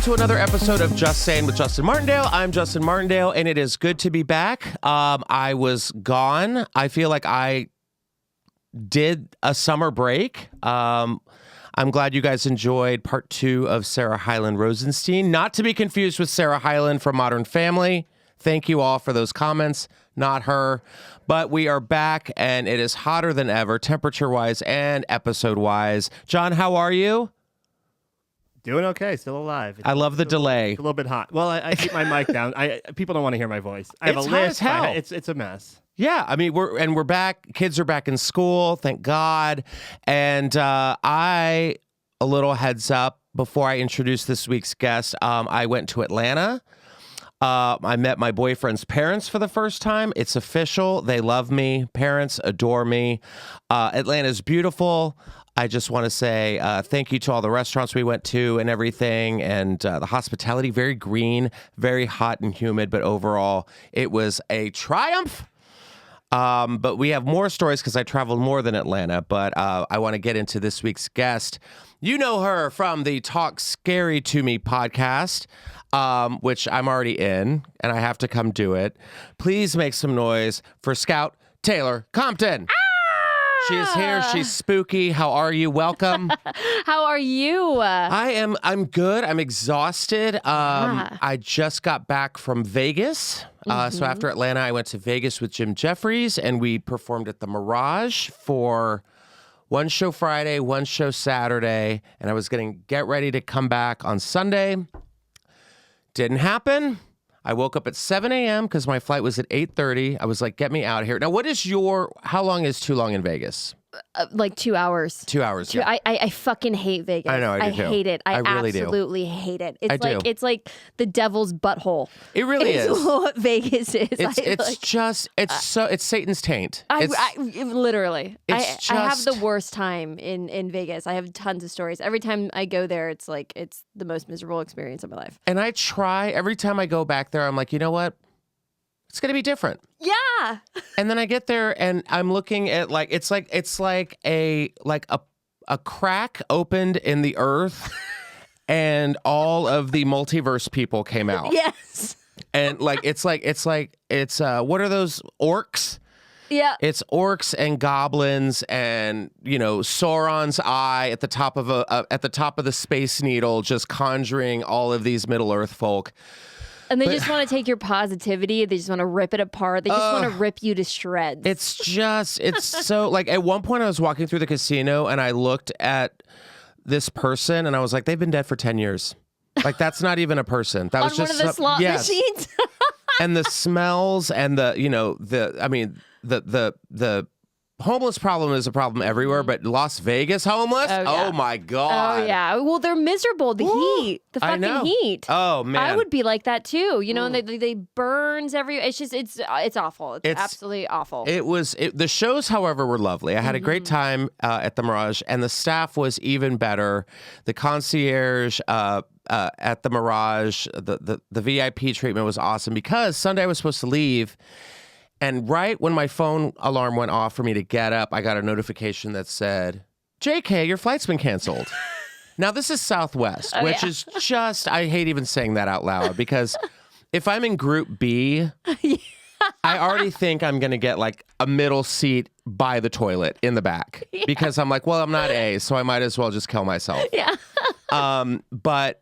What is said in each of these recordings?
to another episode of Just Saying with Justin Martindale. I'm Justin Martindale, and it is good to be back. I was gone. I feel like I did a summer break. I'm glad you guys enjoyed part 2 of Sarah Hyland Rosenstein. Not to be confused with Sarah Hyland from Modern Family. Thank you all for those comments. Not her. But we are back, and it is hotter than ever, temperature-wise and episode-wise. John, how are you? Doing okay, still alive. I love the delay. It's a little bit hot. Well, I keep my mic down. People don't want to hear my voice. I have It's a hot list. as hell. It's a mess. Yeah, I mean, we're back. Kids are back in school, thank God. And a little heads up before I introduce this week's guest, I went to Atlanta. I met my boyfriend's parents for the first time. It's official. They love me. Parents adore me. Atlanta's beautiful. I just want to say thank you to all the restaurants we went to and everything, and the hospitality, very green, very hot and humid, but overall, it was a triumph. But we have more stories because I traveled more than Atlanta, but I want to get into this week's guest. You know her from the Talk Scary to Me podcast, which I'm already in, and I have to come do it. Please make some noise for Scout Taylor-Compton. She is here. She's spooky. How are you? Welcome. How are you? I'm good. I'm exhausted. I just got back from Vegas. So after Atlanta, I went to Vegas with Jim Jeffries, and we performed at the Mirage for one show Friday, one show Saturday, and I was going to get ready to come back on Sunday. Didn't happen. I woke up at 7 a.m. because my flight was at 8:30. I was like, get me out of here. Now, how long is too long in Vegas? Like 2 hours. 2 hours, yeah. I fucking hate Vegas. I know, I do too. hate it. I really do. absolutely hate it. do. It's like the devil's butthole. It really is. What Vegas is. It's Satan's taint. Literally. I It's have just- the worst time in Vegas. I have tons of stories. Every time I go there, it's the most miserable experience of my life. And I try, every time I go back there, I'm like, you know what? It's going to be different. Yeah. And then I get there and I'm looking at it's like a crack opened in the earth and all of the multiverse people came out. Yes. And it's what are those orcs? Yeah. It's orcs and goblins and, Sauron's eye at the top of the Space Needle, just conjuring all of these Middle Earth folk. And they just want to take your positivity. They just want to rip it apart. They just want to rip you to shreds. It's so at one point I was walking through the casino and I looked at this person and I was like, they've been dead for 10 years. Like, that's not even a person. That was On just one of the slot machines. And the smells and the homeless problem is a problem everywhere, but Las Vegas homeless? Oh, yeah. Oh my God. Oh, yeah. Well, they're miserable. The heat. The I know. fucking heat. Oh, man. I would be like that too. And they burns every. It's just it's awful. It's absolutely awful. The shows, however, were lovely. I had a great time at the Mirage, and the staff was even better. The concierge at the Mirage, the VIP treatment was awesome because Sunday I was supposed to leave. And right when my phone alarm went off for me to get up, I got a notification that said, JK, your flight's been canceled. Now, this is Southwest, which is just, I hate even saying that out loud because if I'm in Group B, I already think I'm going to get a middle seat by the toilet in the back because I'm like, well, I'm not A, so I might as well just kill myself. Yeah. But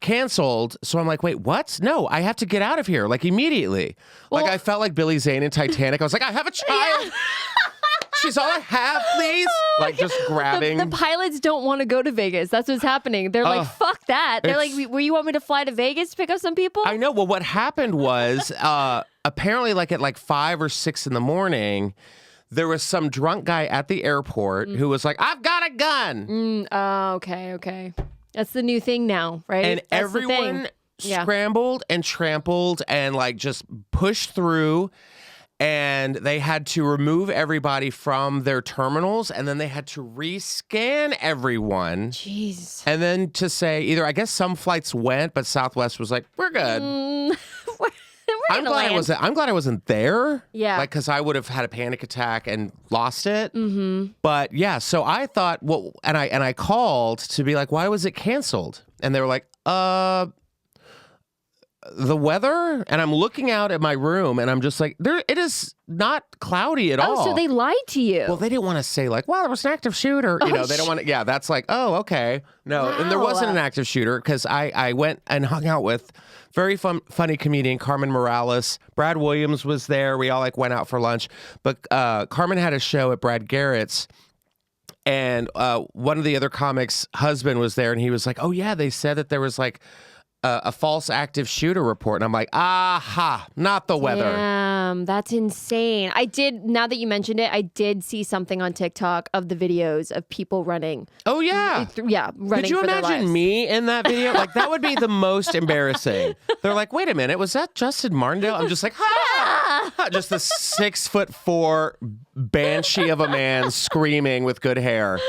canceled, so I'm like, wait, what? No, I have to get out of here immediately. Well, I felt like Billy Zane in Titanic. I was like, I have a child. Yeah. She's all I have, please. Just grabbing. The pilots don't want to go to Vegas. That's what's happening. They're like, fuck that. They're like, will you want me to fly to Vegas to pick up some people? I know. Well, what happened was apparently at 5 or 6 in the morning, there was some drunk guy at the airport who was like, I've got a gun. Okay. That's the new thing now, right? And That's everyone scrambled and trampled and just pushed through. And they had to remove everybody from their terminals, and then they had to rescan everyone. Jeez. And then to say I guess some flights went, but Southwest was like, we're good. We're I'm glad I wasn't there. Yeah. Like, because I would have had a panic attack and lost it. Mm-hmm. But yeah, so I thought, well, and I called to be like, why was it canceled? And they were like, the weather. And I'm looking out at my room, and I'm just like, it is not cloudy at all. Oh, so they lied to you. Well, they didn't want to say like, well, there was an active shooter. You know, they don't want to. Yeah, that's like, oh, okay. No, and there wasn't an active shooter because I went and hung out with very funny comedian Carmen Morales. Brad Williams was there. We all like went out for lunch. But Carmen had a show at Brad Garrett's. And one of the other comics' husband was there, and he was like, oh, yeah, they said that there was like a false active shooter report. And I'm like, aha, not the weather. Damn, that's insane. Now that you mentioned it, I did see something on TikTok of the videos of people running. Oh, yeah. Yeah, running. Could you for their imagine lives. me in that video? Like, that would be the most embarrassing. They're like, wait a minute, was that Justin Martindale? I'm just like, ha! Just a 6'4" banshee of a man screaming with good hair.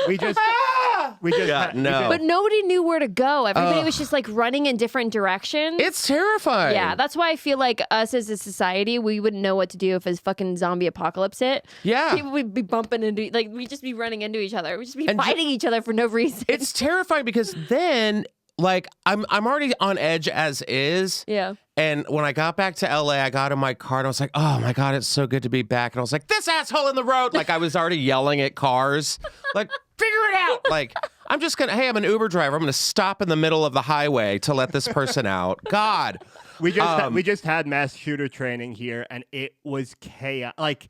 No. But nobody knew where to go. Everybody was just like running in different directions. It's terrifying. Yeah, that's why I feel like us as a society, we wouldn't know what to do if a fucking zombie apocalypse hit. Yeah. People would be bumping into, like, we'd just be running into each other. We'd just be fighting each other for no reason. It's terrifying because then, like, I'm already on edge as is. Yeah. And when I got back to LA, I got in my car and I was like, oh my God, it's so good to be back. And I was like, this asshole in the road. Like, I was already yelling at cars. Like, figure it out. Like, I'm an Uber driver. I'm going to stop in the middle of the highway to let this person out. God. We just had mass shooter training here, and it was chaos. Like,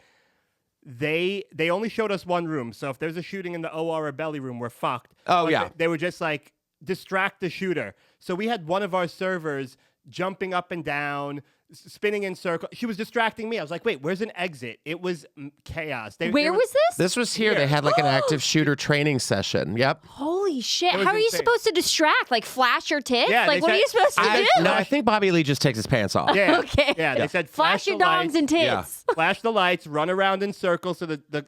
they only showed us one room. So if there's a shooting in the OR or belly room, we're fucked. Oh, but yeah. They were just like, distract the shooter. So we had one of our servers jumping up and down, spinning in circles. She was distracting me. I was like, wait, where's an exit? It was chaos. Where was this? This was here. They had like an active shooter training session. Yep. Holy shit. was How are you insane. supposed to distract? Like flash your tits? Yeah, like, they what are said- you supposed to do? No, I think Bobby Lee just takes his pants off. Yeah. Okay. Yeah, they said Flash your the dongs lights. and tits. Yeah. Flash the lights, run around in circles so so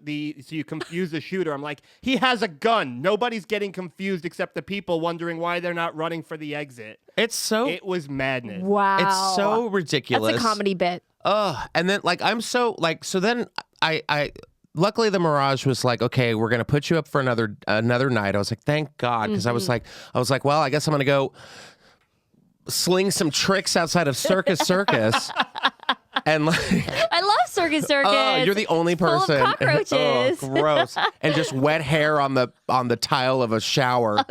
you confuse the shooter. I'm like, he has a gun. Nobody's getting confused except the people wondering why they're not running for the exit. It was madness. Wow. It's so ridiculous. That's a comedy bit. And then like I'm so like so then I luckily the Mirage was like, okay, we're gonna put you up for another night. I was like, thank God, because I was like, well, I guess I'm gonna go sling some tricks outside of Circus. And like, I love Circus Circus. oh, you're the only Full of person. cockroaches. Oh, gross. And just wet hair on the tile of a shower.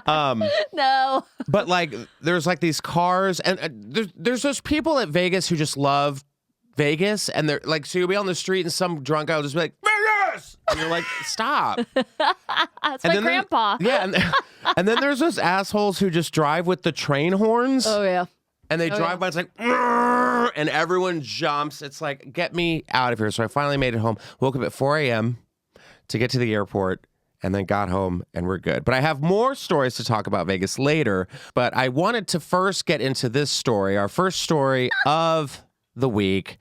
No. But like, there's like these cars, and there's those people at Vegas who just love Vegas, and they're like, so you'll be on the street, and some drunk guy will just be like, Vegas, and you're like, stop. That's my grandpa. And then there's those assholes who just drive with the train horns. Oh, yeah. And they drive by, it's like, "Rrrr," and everyone jumps. It's like, get me out of here. So I finally made it home. Woke up at 4 a.m. to get to the airport, and then got home, and we're good. But I have more stories to talk about Vegas later. But I wanted to first get into this story, our first story of the week.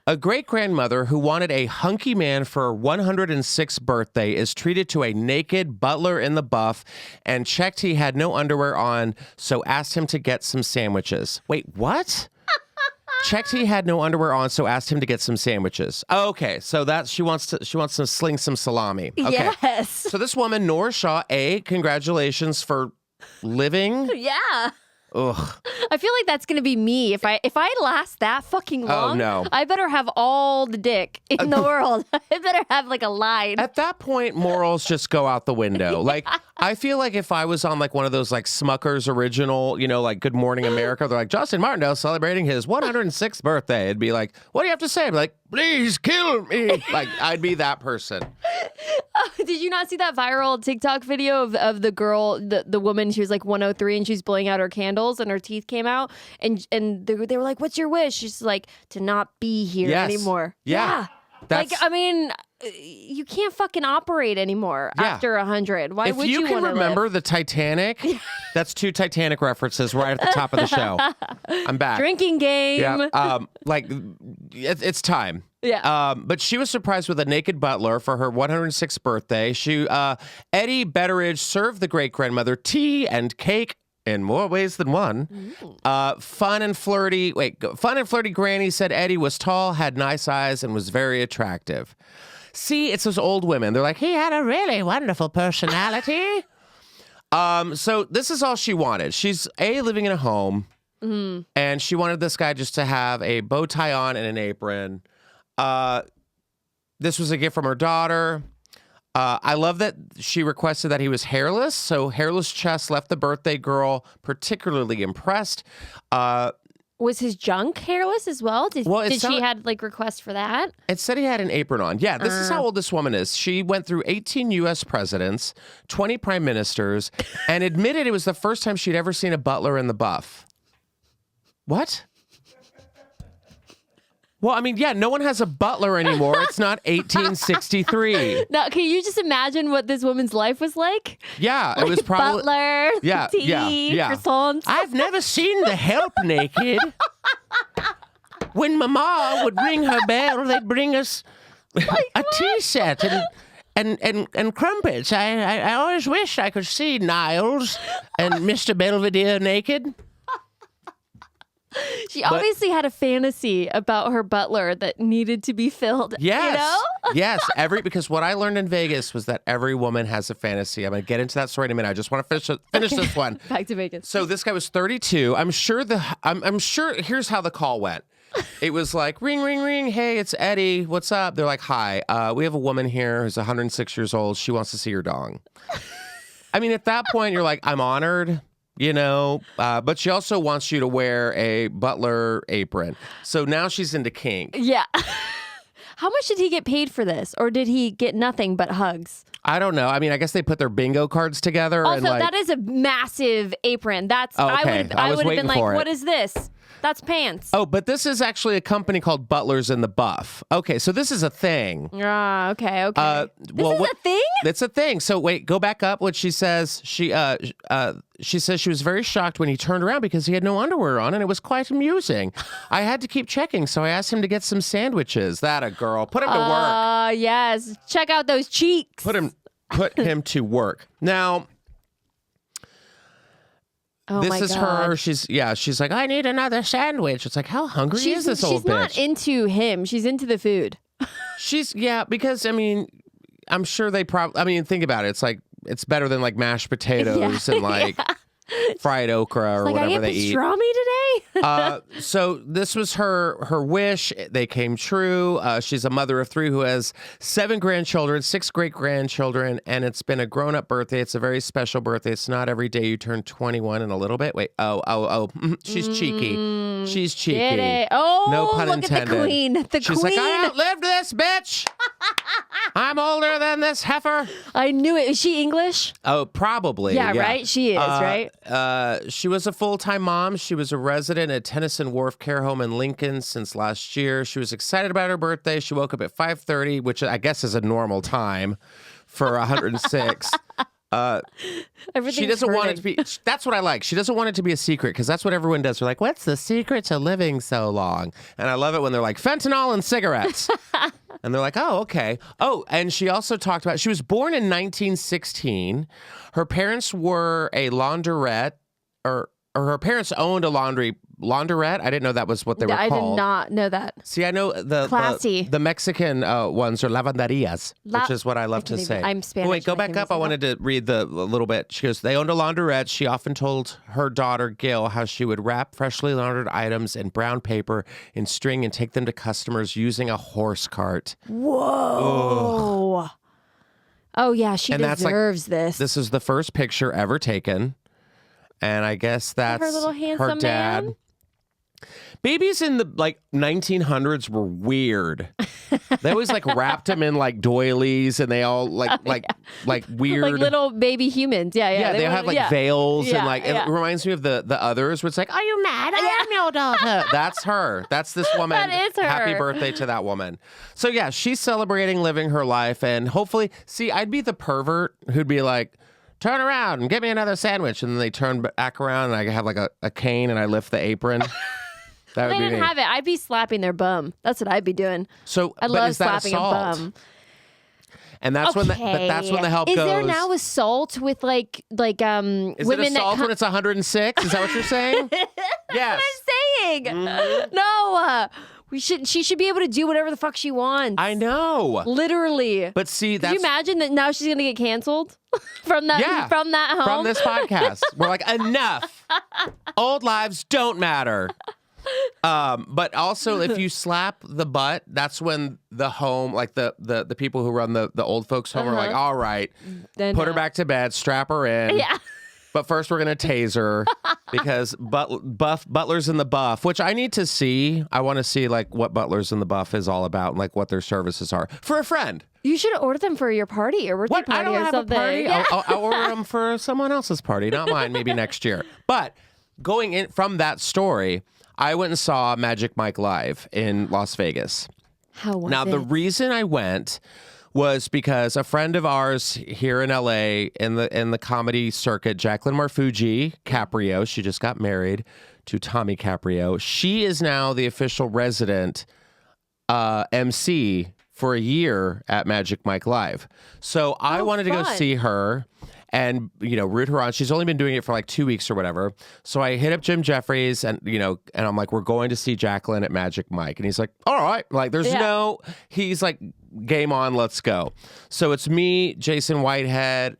A great-grandmother who wanted a hunky man for her 106th birthday is treated to a naked butler in the buff and checked he had no underwear on, so asked him to get some sandwiches. Wait, what? Checked he had no underwear on, so asked him to get some sandwiches. Okay, so she wants to sling some salami. Okay. Yes. So this woman, Nora Shaw, congratulations for living. Yeah. Ugh. I feel like that's gonna be me if I last that fucking long. Oh, no. I better have all the dick in the world. I better have like a line. At that point, morals just go out the window. Like, I feel like if I was on like one of those like Smucker's original, like Good Morning America, they're like, Justin Martindale celebrating his 106th birthday. It'd be like, what do you have to say? I'd be like, please kill me. Like, I'd be that person. Did you not see that viral TikTok video of the girl, the woman? She was like 103 and she's blowing out her candles and her teeth came out and they were like, "What's your wish?" She's like, "To not be here anymore." Yeah. Like, I mean, you can't fucking operate anymore after 100. Why would you want to can remember live? the Titanic, that's 2 Titanic references right at the top of the show. I'm back. Drinking game. Yeah. Like, it's time. Yeah. But she was surprised with a naked butler for her 106th birthday. Eddie Betteridge served the great-grandmother tea and cake in more ways than one. Fun and flirty Granny said Eddie was tall, had nice eyes, and was very attractive. See, it's those old women. They're like, he had a really wonderful personality. So this is all she wanted. She's living in a home, and she wanted this guy just to have a bow tie on and an apron. This was a gift from her daughter. I love that she requested that he was hairless. So hairless chest left the birthday girl particularly impressed. Was his junk hairless as well? Did she had like requests for that? It said he had an apron on. Yeah, this is how old this woman is. She went through 18 U.S. presidents, 20 prime ministers, and admitted it was the first time she'd ever seen a butler in the buff. What? Well, I mean, yeah, no one has a butler anymore. It's not 1863. Now, can you just imagine what this woman's life was like? Yeah, it was probably butler, tea, croissants. I've never seen the help naked. When Mama would ring her bell, they'd bring us a tea set and crumpets. I always wished I could see Niles and Mr. Belvedere naked. She obviously had a fantasy about her butler that needed to be filled. Yes. You know? Yes. Because what I learned in Vegas was that every woman has a fantasy. I'm going to get into that story in a minute. I just want to finish this one. Back to Vegas. So this guy was 32. I'm sure here's how the call went. It was like, ring, ring, ring. Hey, it's Eddie. What's up? They're like, hi. We have a woman here who's 106 years old. She wants to see your dong. I mean, at that point, you're like, I'm honored. You know, but she also wants you to wear a butler apron. So now she's into kink. Yeah. How much did he get paid for this? Or did he get nothing but hugs? I don't know. I mean, I guess they put their bingo cards together. Also, and like, that is a massive apron. That's okay. I would have been like, for what is this? That's pants. Oh, but this is actually a company called Butlers in the Buff. Okay, so this is a thing. Okay. This is a thing? It's a thing. So wait, go back up. What she says, she says she was very shocked when he turned around because he had no underwear on, and it was quite amusing. I had to keep checking, so I asked him to get some sandwiches. That a girl. Put him to work. Yes. Check out those cheeks. Put him to work. Now, this is her. She's like, I need another sandwich. It's like, how hungry is this old bitch? She's not into him. She's into the food. Because I mean, I'm sure they probably. I mean, think about it. It's like it's better than like mashed potatoes and like fried okra or like, whatever they eat. Pastrami today? So this was her wish. They came true. She's a mother of 3 who has 7 grandchildren, 6 great-grandchildren, and it's been a grown-up birthday. It's a very special birthday. It's not every day you turn 21 in a little bit. Wait, she's cheeky. She's cheeky. Get it? Oh, no pun look intended. at the queen. She's like, I outlived this bitch. I'm older than this heifer. I knew it. Is she English? Oh, probably. Yeah, right? She is, right? She was a full-time mom. She was a resident at Tennyson Wharf Care Home in Lincoln since last year. She was excited about her birthday. She woke up at 5:30, which I guess is a normal time for 106. She doesn't want it to be. That's what I like. She doesn't want it to be a secret because that's what everyone does. They're like, "What's the secret to living so long?" And I love it when they're like, "Fentanyl and cigarettes." And they're like, "Oh, okay." Oh, and she also talked about she was born in 1916. Her parents were a laundrette, or her parents owned a laundrette. I didn't know that was what they were called. I did not know that. See, I know the Mexican ones are lavanderias, which is what I love to say. I'm Spanish. Wait, go back up. I wanted to read a little bit. She goes, they owned a laundrette. She often told her daughter, Gil, how she would wrap freshly laundered items in brown paper in string and take them to customers using a horse cart. Whoa. Ugh. Oh, yeah, she deserves this. This is the first picture ever taken. And I guess that's her little handsome her dad. man. Babies in the 1900s were weird. They always wrapped them in doilies, and they all like weird, like little baby humans. Yeah. They have veils and it reminds me of the others. Where it's like, are you mad? I am your daughter. That's her. That's this woman. That is her. Happy birthday to that woman. So yeah, she's celebrating living her life, and hopefully, I'd be the pervert who'd be like, turn around and get me another sandwich. And then they turn back around and I have a cane and I lift the apron. They didn't have it. I'd be slapping their bum. That's what I'd be doing. So I love slapping a bum. And that's when the help Is goes. there now assault with like Is women it assault that when it's 106? Is that what you're saying? Yes. I'm saying? No. She should be able to do whatever the fuck she wants. I know. Literally. But see, Could you imagine that now she's gonna get canceled from that home? From this podcast. We're like, enough. Old lives don't matter. But also if you slap the butt, that's when the home, like the people who run the old folks home are like, all right, Then put her back to bed, strap her in. Yeah. But first, we're going to tase her because Butlers in the Buff, which I need to see. I want to see like what Butlers in the Buff is all about and like what their services are for a friend. You should order them for your party or birthday party I don't or have something. a party. Yeah. I'll order them for someone else's party, not mine, maybe next year. But going in from that story, I went and saw Magic Mike live in Las Vegas. How was Now, it? the reason I went was because a friend of ours here in LA in the comedy circuit, Jacqueline Marfuji Caprio, she just got married to Tommy Caprio. She is now the official resident MC for a year at Magic Mike Live. So I wanted to go fun. see her and, root her on. She's only been doing it for like 2 weeks or whatever. So I hit up Jim Jeffries and I'm like, we're going to see Jacqueline at Magic Mike. And he's like, all right. Like he's like, game on, let's go. So it's me, Jason Whitehead,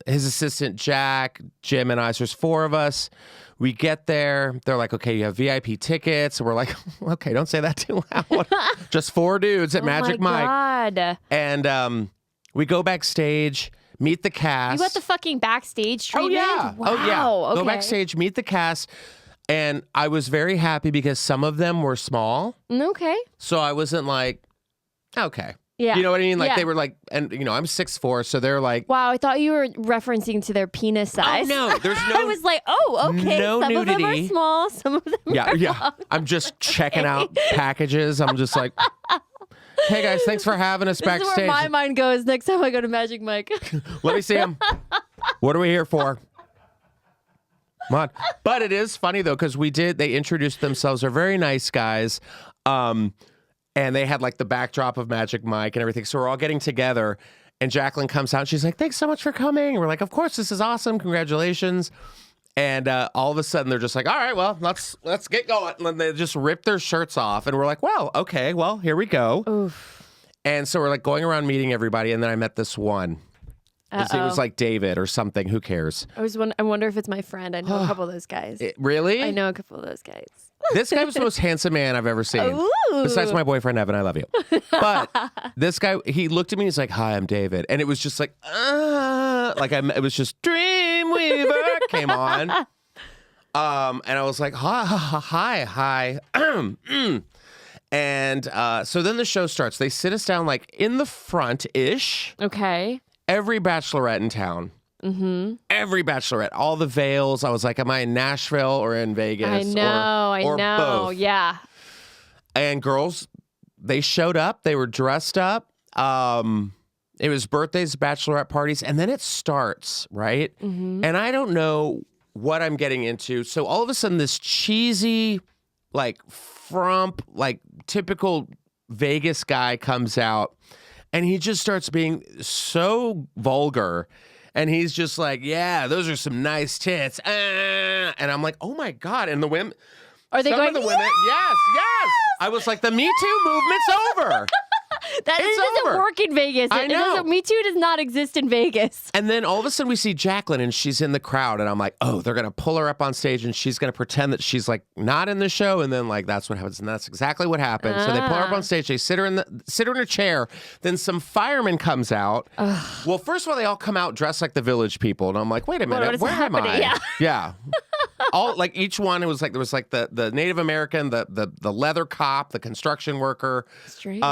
his assistant Jack, Jim, and I. So there's 4 of us. We get there. They're like, okay, you have VIP tickets. And we're like, okay, don't say that too loud. Just 4 dudes at Magic Mike. God. And we go backstage, meet the cast. You got the fucking backstage Oh, treatment? yeah. Wow. Oh, yeah. Okay. Go backstage, meet the cast. And I was very happy because some of them were small. Okay. So I wasn't like, okay. Yeah. You know what I mean? Like Yeah. they were like, and I'm 6'4", so they're like, Wow, I thought you were referencing to their penis size. oh no, there's no. I was like, oh, okay. no some of them nudity. are small, some of them yeah, are yeah. long. I'm just checking out packages. I'm just like, hey guys, thanks for having us This is backstage. where my mind goes next time I go to Magic Mike. Let me see them. What are we here for? Come on. But it is funny though, because they introduced themselves. They're very nice guys. And they had like the backdrop of Magic Mike and everything. So we're all getting together and Jacqueline comes out and she's like, thanks so much for coming. And we're like, of course, this is awesome. Congratulations. And all of a sudden they're just like, all right, well, let's get going. And they just rip their shirts off. And we're like, well, okay, well, here we go. Oof. And so we're like going around meeting everybody. And then I met this one. It was like David or something. Who cares? I wonder if it's my friend. I know a couple of those guys. Really? I know a couple of those guys. This guy was the most handsome man I've ever seen. Ooh. Besides my boyfriend, Evan. I love you. But this guy, he looked at me. He's like, hi, I'm David. And it was just like, it was just Dreamweaver came on. And I was like, hi. And so then the show starts. They sit us down like in the front-ish. Okay. Every bachelorette in town. Mm-hmm. Every bachelorette, all the veils. I was like, am I in Nashville or in Vegas? I know. or both. Yeah. And girls, they showed up. They were dressed up. It was birthdays, bachelorette parties, and then it starts, right? Mm-hmm. And I don't know what I'm getting into. So all of a sudden, this cheesy, like frump, like typical Vegas guy comes out, and he just starts being so vulgar. And he's just like, yeah, those are some nice tits. And I'm like, oh my God. And the women, Are they some going, of the women, yes. I was like, the Me Too movement's over. That It's doesn't over. work in Vegas. I know. Me Too does not exist in Vegas. And then all of a sudden we see Jacqueline and she's in the crowd. And I'm like, oh, they're going to pull her up on stage and she's going to pretend that she's like not in the show. And then like, that's what happens. And that's exactly what happened. So they pull her up on stage. They sit her in a chair. Then some fireman comes out. Well, first of all, they all come out dressed like the Village People. And I'm like, wait a minute, What is where am I? happening? Yeah. Yeah. All like each one, it was like there was like the Native American, the leather cop, the construction worker. Strange.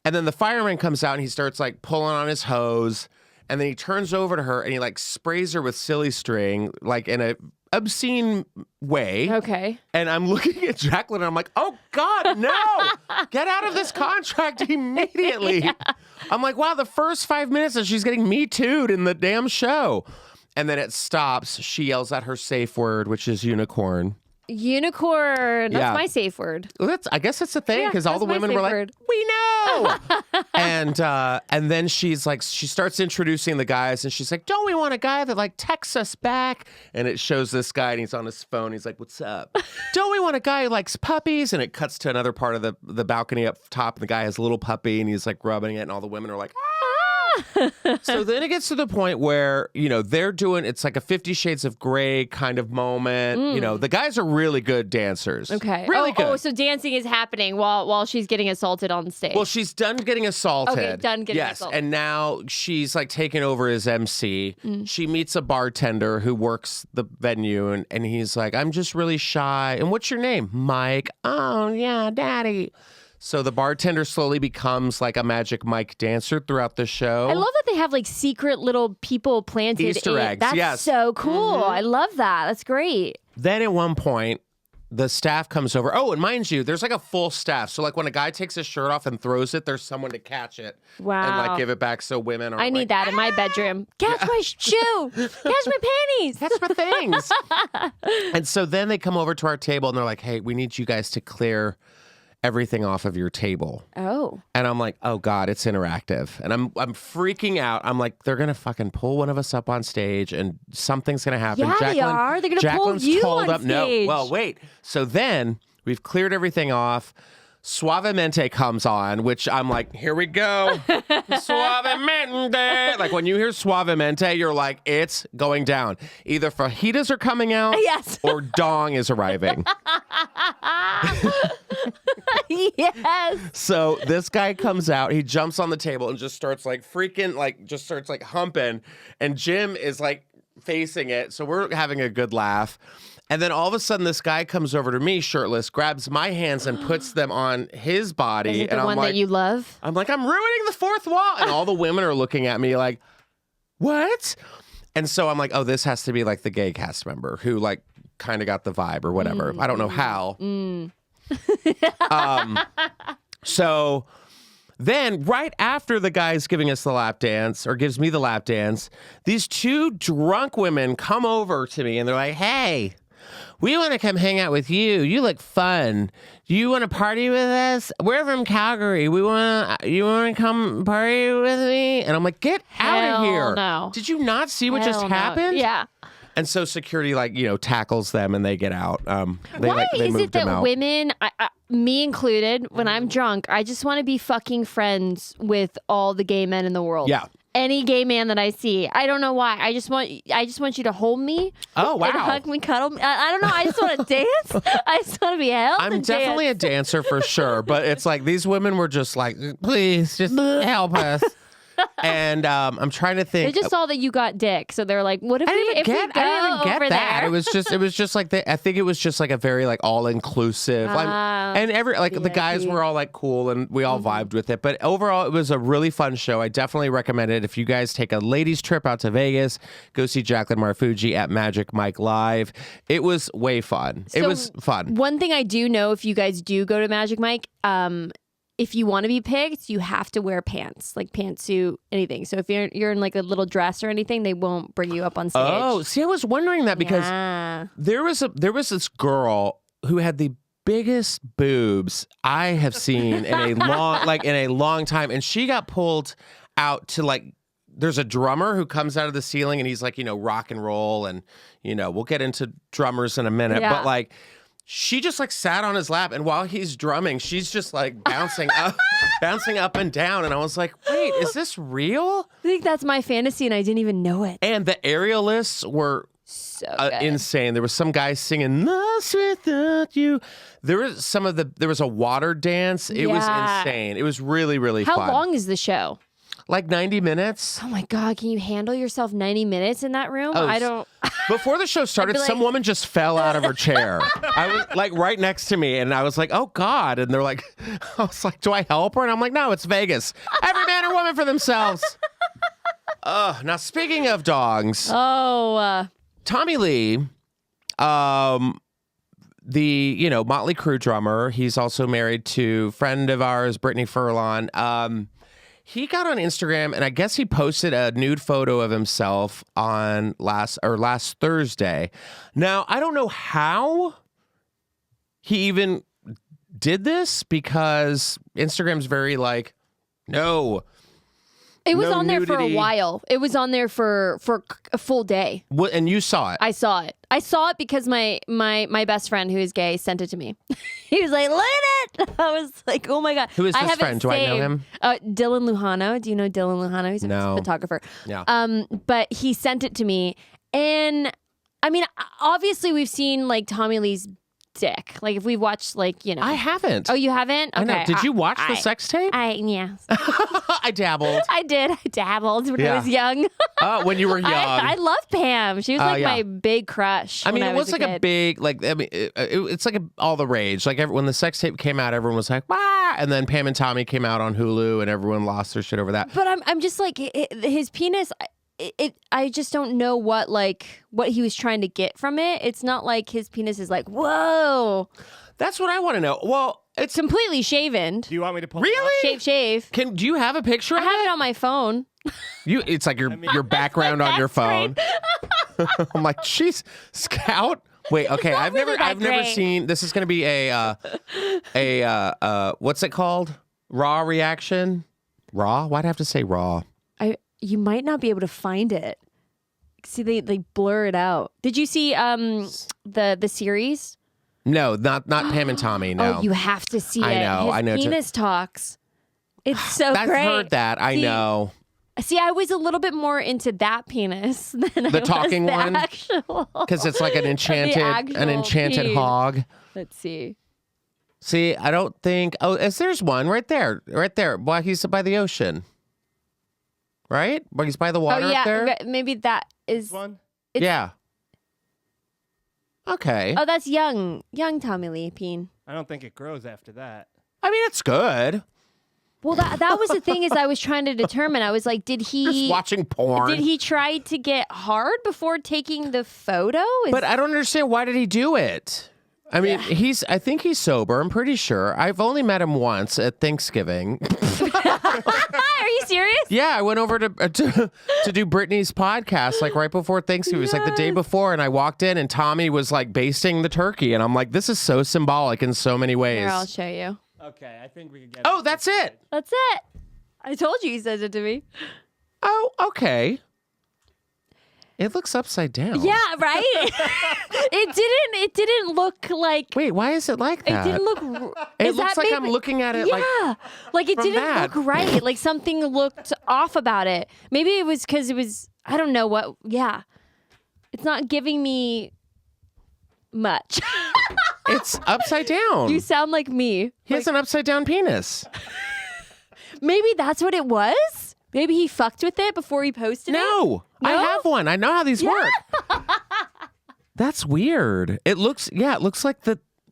And then the fireman comes out and he starts like pulling on his hose. And then he turns over to her and he like sprays her with silly string, like in a obscene way. Okay. And I'm looking at Jacqueline and I'm like, oh God, no, get out of this contract immediately. Yeah. I'm like, wow, the first 5 minutes and she's getting Me Too'd in the damn show. And then it stops. She yells out her safe word, which is unicorn. Unicorn. That's Yeah. my safe word. Well, I guess it's a thing Yeah, because all that's the my women safe were like, word. "We know," and then she starts introducing the guys, and she's like, "Don't we want a guy that like texts us back?" And it shows this guy, and he's on his phone. He's like, "What's up? Don't we want a guy who likes puppies?" And it cuts to another part of the balcony up top, and the guy has a little puppy, and he's like rubbing it, and all the women are like, So then it gets to the point where, they're doing, it's like a 50 Shades of Grey kind of moment. The guys are really good dancers. Okay. Really good. Oh, so dancing is happening while she's getting assaulted on stage. Well, she's done getting assaulted. Okay, done getting yes, assaulted. and now she's like taking over as MC. She meets a bartender who works the venue, and he's like, "I'm just really shy. And what's your name?" "Mike." "Oh, yeah, Daddy." So the bartender slowly becomes like a Magic Mike dancer throughout the show. I love that they have like secret little people planted Easter in. eggs, That's yes. so cool. I love that. That's great. Then at one point, the staff comes over. Oh, and mind you, there's like a full staff. So like when a guy takes his shirt off and throws it, there's someone to catch it. Wow. And like give it back so women are I need that in my bedroom. Catch my shoe. Catch my panties. That's my things. And so then they come over to our table and they're like, "Hey, we need you guys to clear everything off of your table." Oh. And I'm like, "Oh God, it's interactive." And I'm freaking out. I'm like, they're gonna fucking pull one of us up on stage and something's gonna happen. Yeah, they are. They're gonna pull Jacqueline's you told on up. No. stage. Well, wait. So then we've cleared everything off. Suavemente comes on, which I'm like, here we go. Suavemente. Like when you hear Suavemente, you're like, it's going down. Either fajitas are coming out Yes. or dong is arriving. Yes. So this guy comes out, he jumps on the table and just starts like freaking, like just starts like humping. And Jim is like facing it. So we're having a good laugh. And then all of a sudden, this guy comes over to me, shirtless, grabs my hands and puts them on his body. Is it the and I'm one like, that you love? I'm like, "I'm ruining the fourth wall." And all the women are looking at me like, "What?" And so I'm like, "Oh, this has to be like the gay cast member who like kind of got the vibe or whatever. I don't know how." So then right after the guy's giving us the lap dance or gives me the lap dance, these two drunk women come over to me and they're like, "Hey, we want to come hang out with you. You look fun. Do you want to party with us? We're from Calgary. You want to come party with me?" And I'm like, "Get out of Hell here." no. Did you not see what just Hell no. happened? Yeah. And so security, like, tackles them and they get out. Why They is moved it them that out. women, me included, when I'm drunk, I just want to be fucking friends with all the gay men in the world? Yeah. Any gay man that I see, I don't know why. I just want you to hold me. Oh, wow. And hug me, cuddle me. I don't know. I just want to dance. I just want to be held. I'm and definitely dance. a dancer for sure, but it's like these women were just like, "Please, just help us." And I'm trying to think. They just saw that you got dick, so they're like, "What if I didn't we even go over that. there?" It was just like I think it was just like a very like all inclusive. And the guys were all like cool and we all vibed with it. But overall, it was a really fun show. I definitely recommend it. If you guys take a ladies trip out to Vegas, go see Jacqueline Marfuji at Magic Mike Live. It was way fun. It So was fun. One thing I do know, if you guys do go to Magic Mike, if you want to be picked, you have to wear pants, like pantsuit, anything. So if you're in like a little dress or anything, they won't bring you up on stage. Oh, see, I was wondering that because Yeah. there was this girl who had the biggest boobs I have seen in a long time, and she got pulled out to like. There's a drummer who comes out of the ceiling and he's like, rock and roll, and we'll get into drummers in a minute, Yeah. but like. She just like sat on his lap, and while he's drumming, she's just like bouncing up and down. And I was like, "Wait, is this real?" I think that's my fantasy, and I didn't even know it. And the aerialists were So good. insane. There was some guy singing "Lost Without You." There was a water dance. It was Yeah. insane. It was really, really How fun. long is the show? Like 90 minutes. Oh my God, can you handle yourself 90 minutes in that room? Oh, I don't. Before the show started, like- some woman just fell out of her chair. I was like right next to me, and I was like, "Oh God!" And they're like, "I was like, do I help her?" And I'm like, "No, it's Vegas. Every man or woman for themselves." Now speaking of dogs, Tommy Lee, the Motley Crue drummer, he's also married to friend of ours, Brittany Furlan. He got on Instagram, and I guess he posted a nude photo of himself on last Thursday. Now, I don't know how he even did this because Instagram's very like, no. It was No on there for a nudity. while. It was on there for a full day. What, and you saw it. I saw it. I saw it because my best friend who is gay sent it to me. He was like, "Look at it!" I was like, "Oh my god!" Who is I this have it friend? Do I know saved. him? Dylan Luhano. Do you know Dylan Luhano? He's a No. photographer. Yeah. But he sent it to me, and I mean, obviously, we've seen like Tommy Lee's dick. Like if we've watched, like I haven't. Oh, you haven't? I know. Okay. Did you watch the sex tape? Yeah. I dabbled. I did. I dabbled when I Yeah. was young. When you were young. I love Pam. She was like yeah. my big crush. I mean, when it was like a kid. big, like, I mean, it's like all the rage. Like, when the sex tape came out, everyone was like, "Wah!" And then Pam and Tommy came out on Hulu, and everyone lost their shit over that. But I'm just like his penis. I just don't know what he was trying to get from it. It's not like his penis is like, whoa, That's what I want to know. Well, it's completely shaven. Do you want me to pull really. Shave. Do you have a picture I of have it? it on my phone. It's like your background on your phone. I'm like, jeez, Scout. Wait, okay. I've really that never great. seen. This is going to be a what's it called? Raw reaction. Raw? Why'd I have to say raw? You might not be able to find it. See, they blur it out. Did you see the series? No, not Pam and Tommy. No, Oh, you have to see I it. know, His I know. Penis talks. It's so I've great. heard that. I See, know. See, I was a little bit more into that penis than I The was talking the one? actual. Because it's like an actual enchanted peen. hog. Let's see. See, I don't think. Oh, there's one right there. While he's by the ocean. Right? While he's by the water Oh yeah, up there. okay, maybe that is. one? Yeah. Okay. Oh, that's young Tommy Lee peen. I don't think it grows after that. I mean, it's good. Well, that was the thing is I was trying to determine. I was like, did Just he watching porn. did he try to get hard before taking the photo? But I don't understand, why did he do it? I mean, I think he's sober. I'm pretty sure. I've only met him once at Thanksgiving. Are you serious? Yeah, I went over to do Brittany's podcast like right before Thanksgiving. It was like the day before, and I walked in, and Tommy was like basting the turkey, and I'm like, this is so symbolic in so many ways. Here, I'll show you. Okay, I think we can get. Oh, that's it. That's it. I told you he says it to me. Oh, okay. It looks upside down. Yeah, right. It didn't look like. Wait, why is it like that? It didn't look. It is looks that like I'm maybe- looking at it Yeah, like it from didn't that. look right. Like something looked off about it. Maybe it was because it was. I don't know what. Yeah, it's not giving me much. It's upside down. You sound like me. He has an upside down penis. Maybe that's what it was. Maybe he fucked with it before he posted it. No, I No? have one. I know how these work. That's weird. It looks like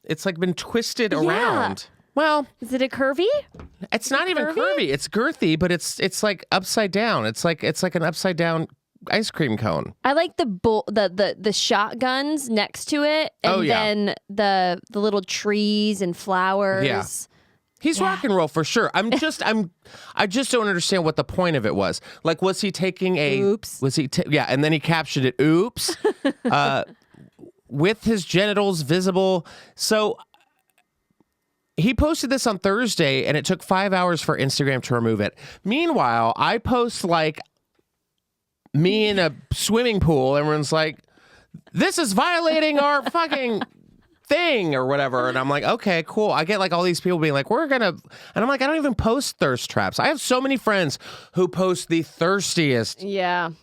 it's like been twisted around. Well, Is it a curvy? it's not even curvy? curvy. It's girthy, but it's like upside down. It's like an upside down ice cream cone. I like the shotguns next to it, and Oh, yeah. then the little trees and flowers. Yeah. He's rock and roll for sure. I just don't understand what the point of it was. Like, was he taking a Oops. Was he yeah, and then he captured it oops. With his genitals visible. So he posted this on Thursday, and it took 5 hours for Instagram to remove it. Meanwhile, I post like me in a swimming pool. Everyone's like, this is violating our fucking thing or whatever. And I'm like, okay, cool. I get like all these people being like, and I'm like, I don't even post thirst traps. I have so many friends who post the thirstiest traps.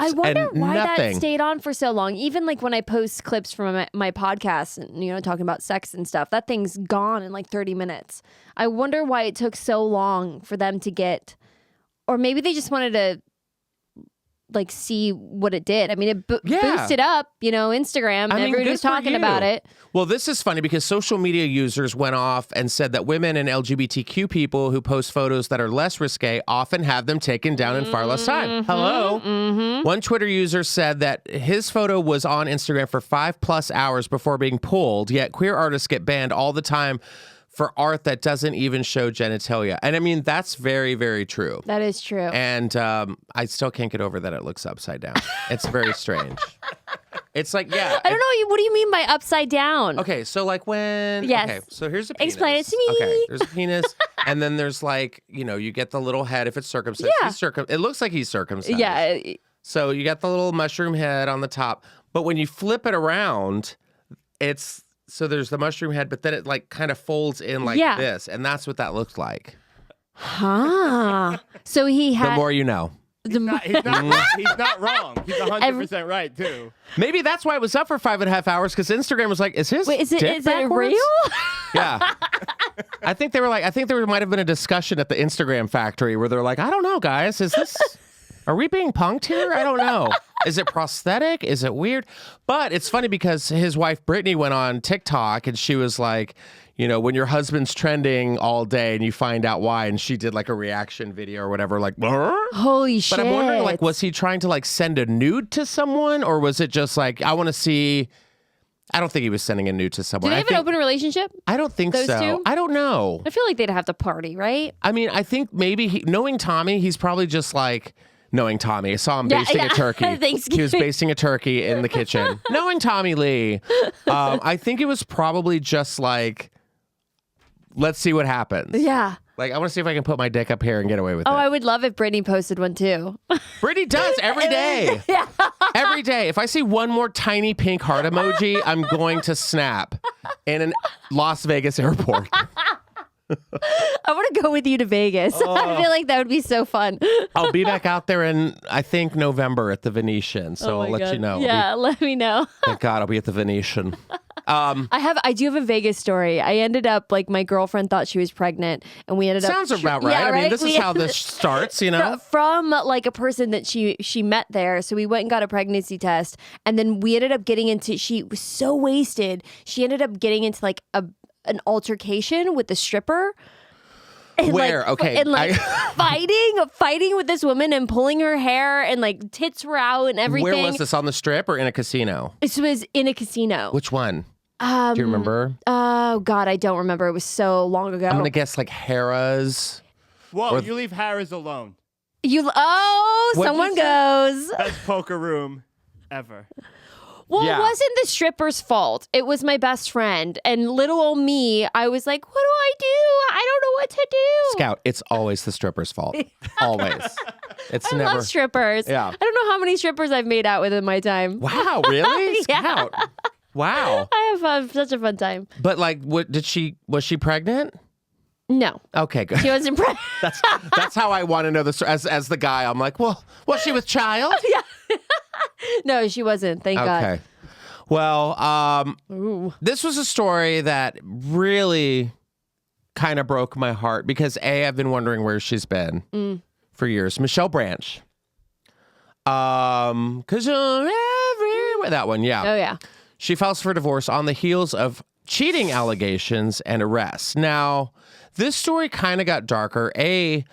I wonder and why nothing. that stayed on for so long. Even like when I post clips from my podcast and talking about sex and stuff, that thing's gone in like 30 minutes. I wonder why it took so long for them to get, or maybe they just wanted to like see what it did. I mean, it boosted up, Instagram, and everybody good was for talking you. about it. Well, this is funny because social media users went off and said that women and LGBTQ people who post photos that are less risque often have them taken down in far less time. Hello. One Twitter user said that his photo was on Instagram for 5+ hours before being pulled, yet queer artists get banned all the time for art that doesn't even show genitalia. And I mean, that's very, very true. That is true. And I still can't get over that it looks upside down. It's very strange. It's like, yeah. I don't know. What do you mean by upside down? Okay, so like when... Yes. Okay, so here's a penis. Explain it to me. Okay, there's a penis, and then there's like, you get the little head if it's circumcised. Yeah. It looks like he's circumcised. Yeah. So you got the little mushroom head on the top, but when you flip it around, so there's the mushroom head, but then it like kind of folds in like this, and that's what that looks like. Huh. So he had... The more you know. He's not wrong. He's 100% right, too. Maybe that's why it was up for 5.5 hours, because Instagram was like, is his Wait, is dick it backwards? real? Yeah. I think there might have been a discussion at the Instagram factory where they're like, I don't know, guys, are we being punked here? I don't know. Is it prosthetic? Is it weird? But it's funny because his wife, Brittany, went on TikTok and she was like, when your husband's trending all day and you find out why, and she did like a reaction video or whatever, like, "Brr?" Holy shit. But I'm wondering, like, was he trying to like send a nude to someone, or was it just like, I want to see... I don't think he was sending a nude to someone. Do they have an open relationship? I don't think Those so. two? I don't know. I feel like they'd have to party, right? I mean, I think maybe knowing Tommy, he's probably just like... Knowing Tommy, I saw him basting a turkey. He was basting a turkey in the kitchen. Knowing Tommy Lee, I think it was probably just like, let's see what happens. Yeah. Like, I want to see if I can put my dick up here and get away with it. Oh, I would love if Brittany posted one too. Brittany does every day. Yeah. Every day. If I see one more tiny pink heart emoji, I'm going to snap in an Las Vegas airport. I want to go with you to Vegas. I feel like that would be so fun. I'll be back out there in, I think, November at the Venetian. So I'll let you know. Yeah, let me know. Thank God I'll be at the Venetian. I do have a Vegas story. I ended up, like, my girlfriend thought she was pregnant, and we ended up... Sounds about right. Yeah, I mean, right? this is how this starts, From like a person that she met there. So we went and got a pregnancy test, and then we ended up getting into... She was so wasted. She ended up getting into like an altercation with the stripper. And Where? Like, okay. And like fighting with this woman and pulling her hair, and like tits were out and everything. Where was this, on the Strip or in a casino? This was in a casino. Which one? Do you remember? Oh God, I don't remember. It was so long ago. I'm gonna guess like Harrah's. Whoa, you leave Harris alone. Someone goes. Best poker room ever. Well, Yeah. It wasn't the stripper's fault. It was my best friend. And little old me, I was like, what do I do? I don't know what to do. Scout, it's always the stripper's fault. Always. It's I never. love strippers. Yeah. I don't know how many strippers I've made out with in my time. Wow, really? Yeah. Scout. Wow. I have such a fun time. But like, was she pregnant? No. Okay, good. She wasn't pregnant. That's how I want to know this as the guy. I'm like, well, was she with child? Yeah. No, she wasn't. Thank God. Okay. Well, this was a story that really kind of broke my heart because I've been wondering where she's been for years. Michelle Branch. 'Cause you're everywhere. That one, yeah. Oh, yeah. She files for divorce on the heels of cheating allegations and arrests. Now, this story kind of got darker. I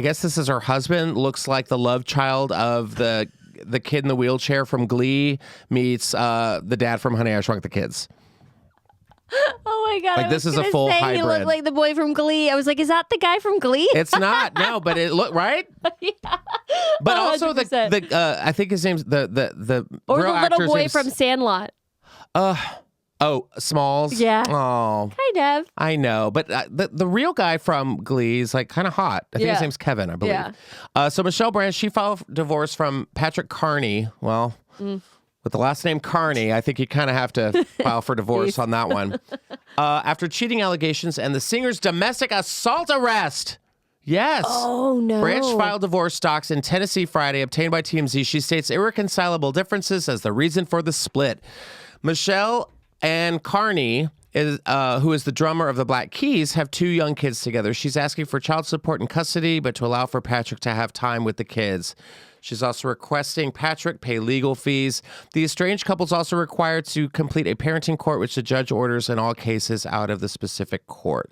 guess this is her husband, looks like the love child of the kid in the wheelchair from Glee meets the dad from Honey, I Shrunk the Kids. Oh my God. Like, this is a full He hybrid. looked like the boy from Glee. I was like, is that the guy from Glee? It's not, no, but it looked right. Yeah. But also 100%. I think his name's the Or real the little actor's boy name's- from Sandlot. Oh, Smalls. Yeah. Oh, Kind of. I know, but the real guy from Glee is like kind of hot. I think his Yeah. name's Kevin, I believe. Yeah. So Michelle Branch, she filed divorce from Patrick Carney. Well, with the last name Carney, I think you kind of have to file for divorce on that one. After cheating allegations and the singer's domestic assault arrest. Yes. Oh, no. Branch filed divorce docs in Tennessee Friday, obtained by TMZ. She states irreconcilable differences as the reason for the split. Michelle and Carney, who is the drummer of the Black Keys, have 2 young kids together. She's asking for child support and custody, but to allow for Patrick to have time with the kids. She's also requesting Patrick pay legal fees. The estranged couple is also required to complete a parenting court, which the judge orders in all cases out of the specific court.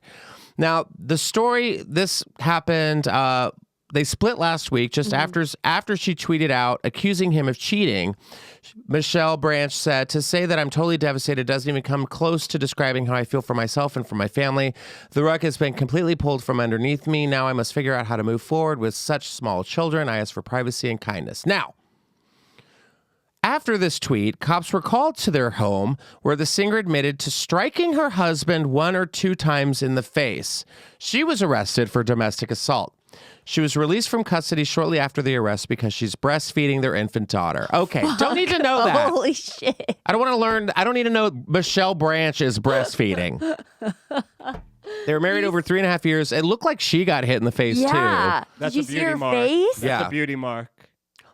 Now, the story, this happened, they split last week just after she tweeted out accusing him of cheating. Michelle Branch said, to say that I'm totally devastated doesn't even come close to describing how I feel for myself and for my family. The rug has been completely pulled from underneath me. Now I must figure out how to move forward with such small children. I ask for privacy and kindness. Now, After this tweet, cops were called to their home where the singer admitted to striking her husband 1 or 2 times in the face. She was arrested for domestic assault. She was released from custody shortly after the arrest because she's breastfeeding their infant daughter. Okay, don't need to know that. Holy shit. I don't want to learn. I don't need to know Michelle Branch is breastfeeding. They were married over 3.5 years. It looked like she got hit in the face, Yeah. too. That's Did a you see beauty her mark. face? That's Yeah. a beauty mark.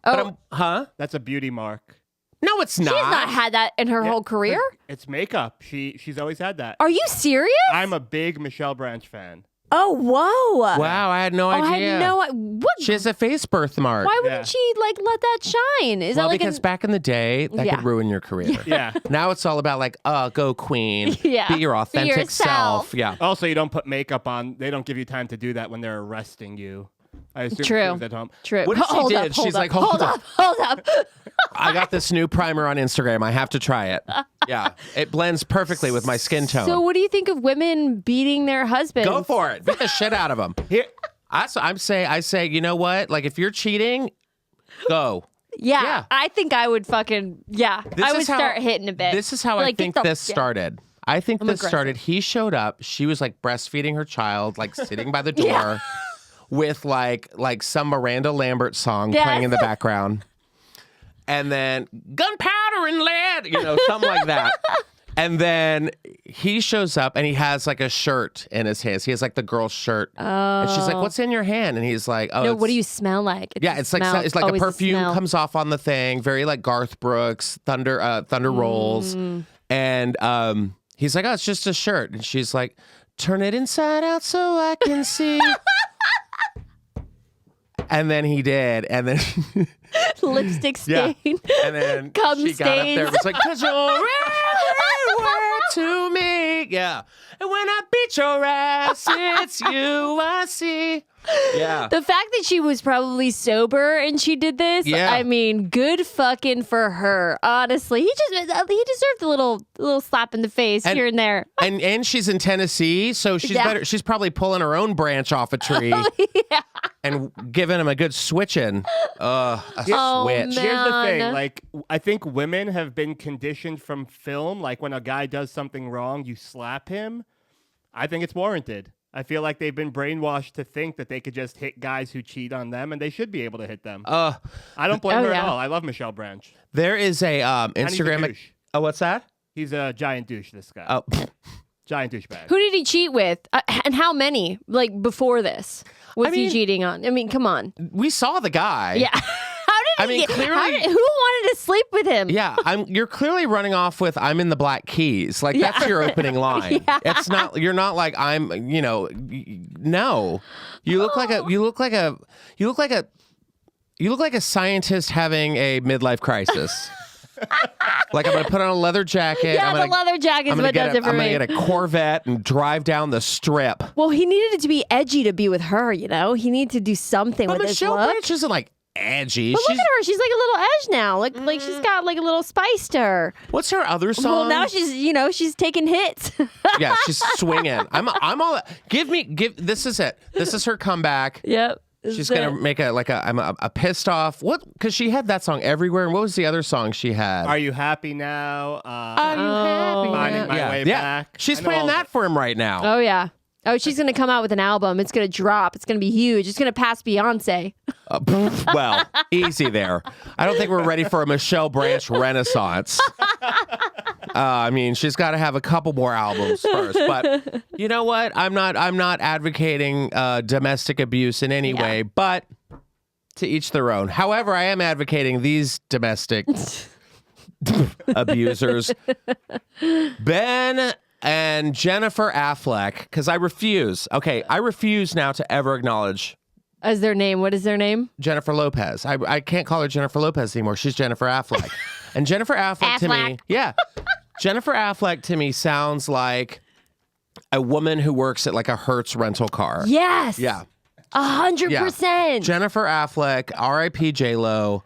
Oh, Huh? That's a beauty mark. No, it's she's not had that in her whole career? It's makeup. She's always had that. Are you serious? I'm a big Michelle Branch fan. Oh, whoa. Wow, I had no Oh, idea. I had no what? She has a face birthmark. Why wouldn't she like let that shine? Is Well, that like because back in the day, that Yeah. could ruin your career. Yeah. Now it's all about like, go queen. Yeah. Be your Be authentic yourself. self. Yeah. Also, you don't put makeup on. They don't give you time to do that when they're arresting you. I assume True. she was at home. True. What if she hold did? Up, hold She's up, like, hold up. hold up. I got this new primer on Instagram. I have to try it. Yeah. It blends perfectly with my skin tone. So, what do you think of women beating their husbands? Go for it. Beat the shit out of them. Here, I say, you know what? Like, if you're cheating, go. Yeah, Yeah. I think I would fucking I would start hitting a bit. This is how I Like, get think the- this started. I think this aggressive. started. He showed up. She was like breastfeeding her child, like sitting by the door with like some Miranda Lambert song Yes. playing in the background. And then gunpowder and lead, something like that. And then he shows up and he has like a shirt in his hands. He has like the girl's shirt. And she's like, "What's in your hand?" And he's like, "Oh, No, it's- what do you smell like? it's like a always perfume smell. comes off on the thing, very like Garth Brooks, Thunder Rolls." And he's like, "Oh, it's just a shirt." And she's like, "Turn it inside out so I can see." And then he did, and then Lipstick yeah, stain. and then Cum she got up there and stains. was like, "'Cause you're everywhere to me." Yeah. And when I beat your ass, it's you I see. Yeah. The fact that she was probably sober and she did this, Yeah. I mean, good fucking for her. Honestly, he deserved a little slap in the face here and there. And she's in Tennessee, so she's Yeah. better. She's probably pulling her own branch off a tree and giving him a good switching. A Oh, switch. man. here's the thing. Man. Like, I think women have been conditioned from film. Like, when a guy does something wrong, you slap him. I think it's warranted. I feel like they've been brainwashed to think that they could just hit guys who cheat on them, and they should be able to hit them. I don't blame her at yeah. all. I love Michelle Branch. There is a And he's a Instagram. douche. Oh, what's that? He's a giant douche, this guy. Oh, Giant douchebag. Who did he cheat with? And how many? Like before this? Was he mean- cheating on? I mean, come on. we saw the guy. Yeah. How did he get, clearly- who wanted to sleep with him? Yeah, you're clearly running off with "I'm in the Black Keys." Like that's your opening line. Yeah. It's not. You're not like I'm. No. You look like a scientist having a midlife crisis. Like I'm gonna put on a leather jacket. Yeah, I'm the gonna, leather jacket is I'm what does it for I'm me. gonna get a Corvette and drive down the strip. Well, he needed it to be edgy to be with her, He needed to do something But with his Michelle look. Branch isn't like edgy. But look at her. She's like a little edge now. Like she's got like a little spice to her. What's her other song? Well, now she's taking hits. Yeah, she's swinging. I'm all. Give. This is it. This is her comeback. Yep. She's gonna make I'm a pissed off. What? Because she had that song everywhere. And what was the other song she had? Are you happy now? Are you happy? Finding my way back. She's I know playing all that for him right now. Oh yeah. Oh, she's gonna come out with an album. It's gonna drop. It's gonna be huge. It's gonna pass Beyonce. Well, easy there. I don't think we're ready for a Michelle Branch renaissance. I mean, she's got to have a couple more albums first. But you know what? I'm not advocating domestic abuse in any way. But to each their own. However, I am advocating these domestic abusers, Ben and Jennifer Affleck, because I refuse. Okay, I refuse now to ever acknowledge As their name. What is their name? Jennifer Lopez. I can't call her Jennifer Lopez anymore. She's Jennifer Affleck. And Jennifer Affleck to me, Jennifer Affleck to me sounds like a woman who works at like a Hertz rental car. Yes. Yeah. 100%. Jennifer Affleck, R.I.P. J-Lo.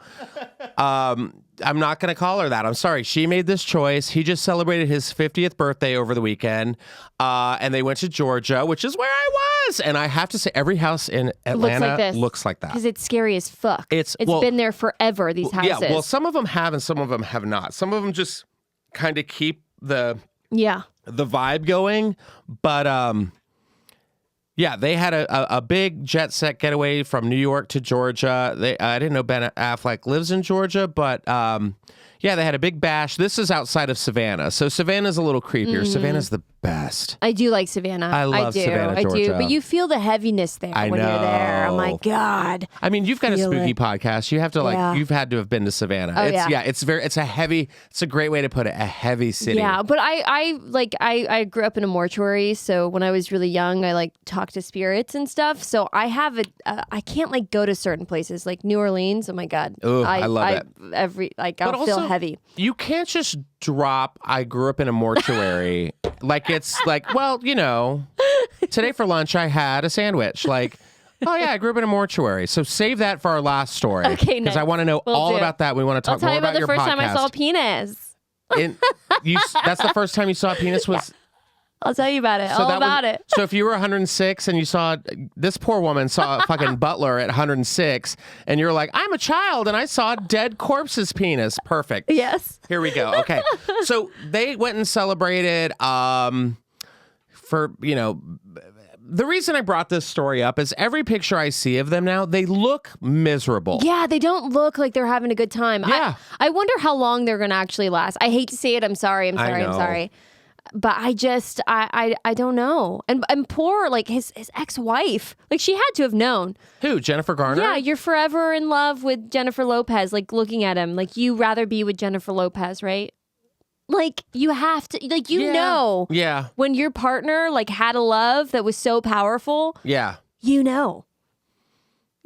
I'm not going to call her that. I'm sorry. She made this choice. He just celebrated his 50th birthday over the weekend, and they went to Georgia, which is where I was. And I have to say, every house in Atlanta looks like that. Because it's scary as fuck. It's well, been there forever, these houses. Yeah, well, some of them have and some of them have not. Some of them just kind of keep the vibe going. But yeah, they had a big jet set getaway from New York to Georgia. I didn't know Ben Affleck lives in Georgia, but yeah, they had a big bash. This is outside of Savannah. So Savannah's a little creepier. Savannah's the best. I do like Savannah. I love Savannah, Georgia. I do. But you feel the heaviness there when you're there. Oh my God. I mean, you've got a spooky podcast. You have to you've had to have been to Savannah. It's a great way to put it, a heavy city. Yeah, but I grew up in a mortuary, so when I was really young, I talked to spirits and stuff. So I have I can't go to certain places like New Orleans. Oh my God. Ooh, I love it. I'll feel heavy. You can't just drop I grew up in a mortuary today for lunch I had a sandwich. Oh yeah, I grew up in a mortuary. So save that for our last story. Okay, because I want to know all about that. We want to talk more about your podcast. I'll tell you about the first time I saw a penis. That's the first time you saw a penis was... Yeah. I'll tell you about it. It. So if you were 106 and you saw this poor woman saw a fucking Butler at 106 and you're like, I'm a child and I saw a dead corpse's penis. Perfect. Yes. Here we go. Okay. So they went and celebrated the reason I brought this story up is every picture I see of them now, they look miserable. Yeah, they don't look like they're having a good time. Yeah. I wonder how long they're going to actually last. I hate to say it. I'm sorry. But I don't know. And poor, his ex-wife, she had to have known. Who, Jennifer Garner? Yeah, you're forever in love with Jennifer Lopez, looking at him. You rather be with Jennifer Lopez, right? You have to, know. Yeah. When your partner, had a love that was so powerful. Yeah. You know.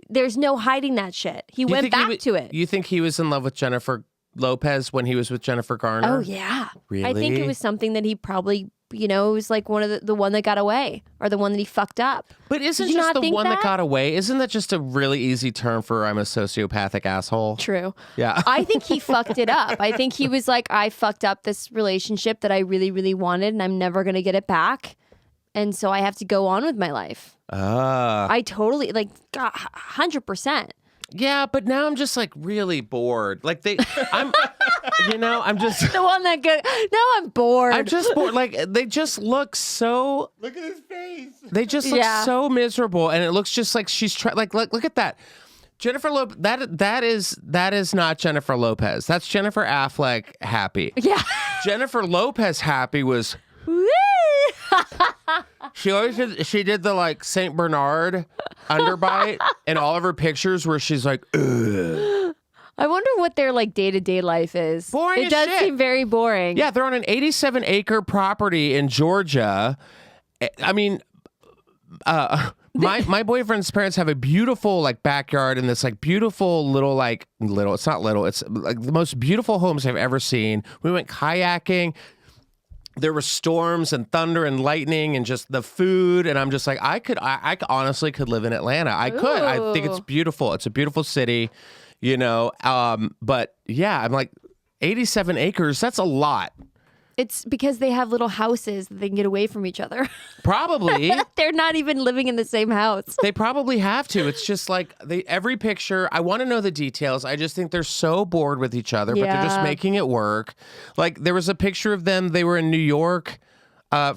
There's no hiding that shit. He went back to it. You think he was in love with Jennifer Lopez when he was with Jennifer Garner? Oh, yeah. Really? I think it was something that he probably, it was one of the one that got away or the one that he fucked up. But isn't just the one that got away? Isn't that just a really easy term for I'm a sociopathic asshole? True. Yeah. I think he fucked it up. I think he was I fucked up this relationship that I really, really wanted and I'm never going to get it back. And so I have to go on with my life. I totally, 100%. Yeah, but now I'm just really bored. I'm just the one that good. Now I'm bored. I'm just bored. They just look so. Look at his face. They just look so miserable, and it looks just like she's trying. Look at that, Jennifer Lopez. That is not Jennifer Lopez. That's Jennifer Affleck happy. Yeah. Jennifer Lopez happy was. She did the Saint Bernard underbite in all of her pictures where she's like, ugh. I wonder what their day-to-day life is. Boring It as does shit. seem very boring. Yeah, they're on an 87-acre property in Georgia. I mean, my boyfriend's parents have a beautiful backyard and this beautiful little it's not little, it's the most beautiful homes I've ever seen. We went kayaking. There were storms and thunder and lightning and just the food. And I'm just I honestly could live in Atlanta. I could. I think it's beautiful. It's a beautiful city, but yeah, I'm 87 acres. That's a lot. It's because they have little houses that they can get away from each other. Probably. They're not even living in the same house. They probably have to. It's just every picture, I want to know the details. I just think they're so bored with each other, but they're just making it work. There was a picture of them. They were in New York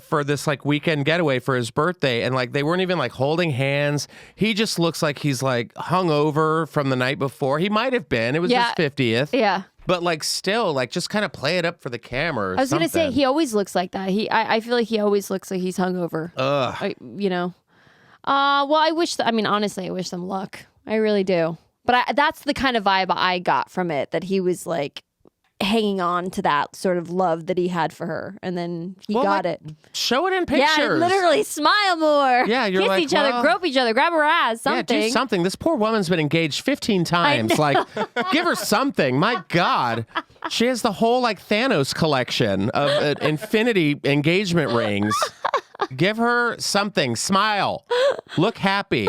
for this weekend getaway for his birthday. And they weren't even holding hands. He just looks like he's hungover from the night before. He might have been. It was his 50th. Yeah. But still, just kind of play it up for the camera. I was going to say, he always looks like that. I feel like he always looks like he's hungover. Ugh. Well, honestly, I wish them luck. I really do. But that's the kind of vibe I got from it, that he was hanging on to that sort of love that he had for her, and then he got it. Show it in pictures. Yeah, literally smile more. Yeah, you're kiss each other, grope each other, grab her ass, something. Yeah, do something. This poor woman's been engaged 15 times. Give her something. My God, she has the whole Thanos collection of infinity engagement rings. Give her something. Smile. Look happy.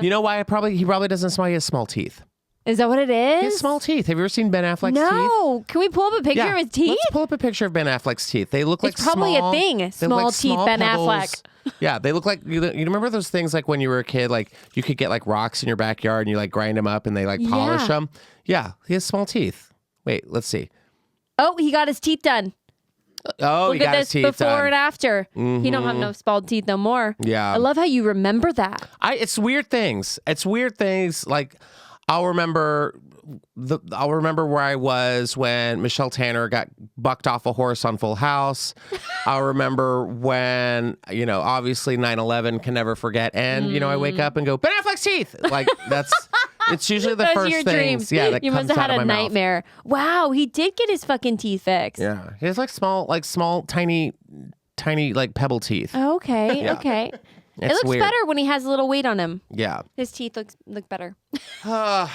You know why? He probably doesn't smile. He has small teeth. Is that what it is? He has small teeth. Have you ever seen Ben Affleck's teeth? No. Can we pull up a picture of his teeth? Let's pull up a picture of Ben Affleck's teeth. They look like It's probably small, a thing. they Small look like teeth, small Ben pebbles. Affleck. Yeah, they look like you remember those things like when you were a kid, like you could get like rocks in your backyard and you like grind them up and they like polish Yeah. them. Yeah, he has small teeth. Wait, let's see. Oh, he got his teeth done. Oh, Look he got at his this teeth before done. and after. He don't have no small teeth no more. Yeah. I love how you remember that. It's weird things. It's weird things. Like I'll remember where I was when Michelle Tanner got bucked off a horse on Full House. I'll remember when, obviously 9/11 can never forget. And, I wake up and go, Ben Affleck's teeth. Like it's usually the Those are first your things. dreams. Yeah, that you comes must have out had of a my mouth. nightmare. Wow, he did get his fucking teeth fixed. Yeah. He has like small, tiny, like pebble teeth. Okay, Yeah. okay. It It's looks weird. better when he has a little weight on him. Yeah. His teeth look better. Well,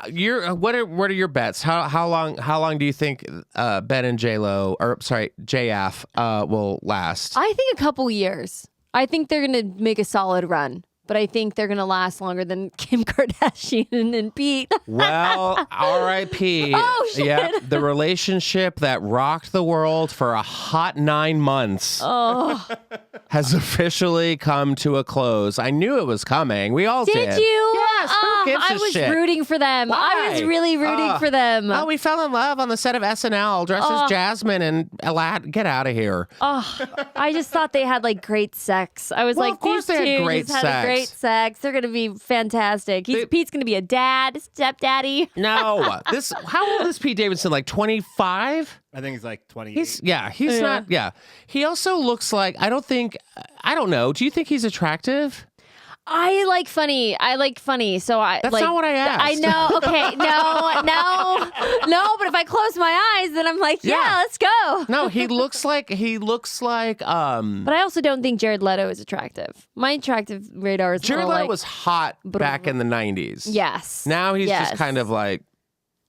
what are your bets? How long do you think Ben and JF will last? I think a couple years. I think they're gonna make a solid run, but I think they're gonna last longer than Kim Kardashian and Pete. Well, R.I.P. Oh, shit. Yeah, the relationship that rocked the world for a hot 9 months has officially come to a close. I knew it was coming. We all did. Did you? Yes. Who gives I a was shit? rooting for them. I was Why? really rooting for them. Oh, we fell in love on the set of SNL, dressed as Jasmine and Aladdin. Get out of here. I just thought they had like great sex. I was Well, like, of course these they had two great just had a great sex. sex. They're gonna be fantastic. Pete's gonna be a dad, stepdaddy. No. How old is Pete Davidson? Like 25? I think he's like 28. He's not. Yeah. He also looks like, I don't know. Do you think he's attractive? I like funny. So That's like, not what I asked. I know. Okay. No. But if I close my eyes, then I'm like, yeah, let's go. No, he looks like, But I also don't think Jared Leto is attractive. My attractive radar is Jared more Leto like, was hot back in the 90s. yes. Now he's Yes. just kind of like,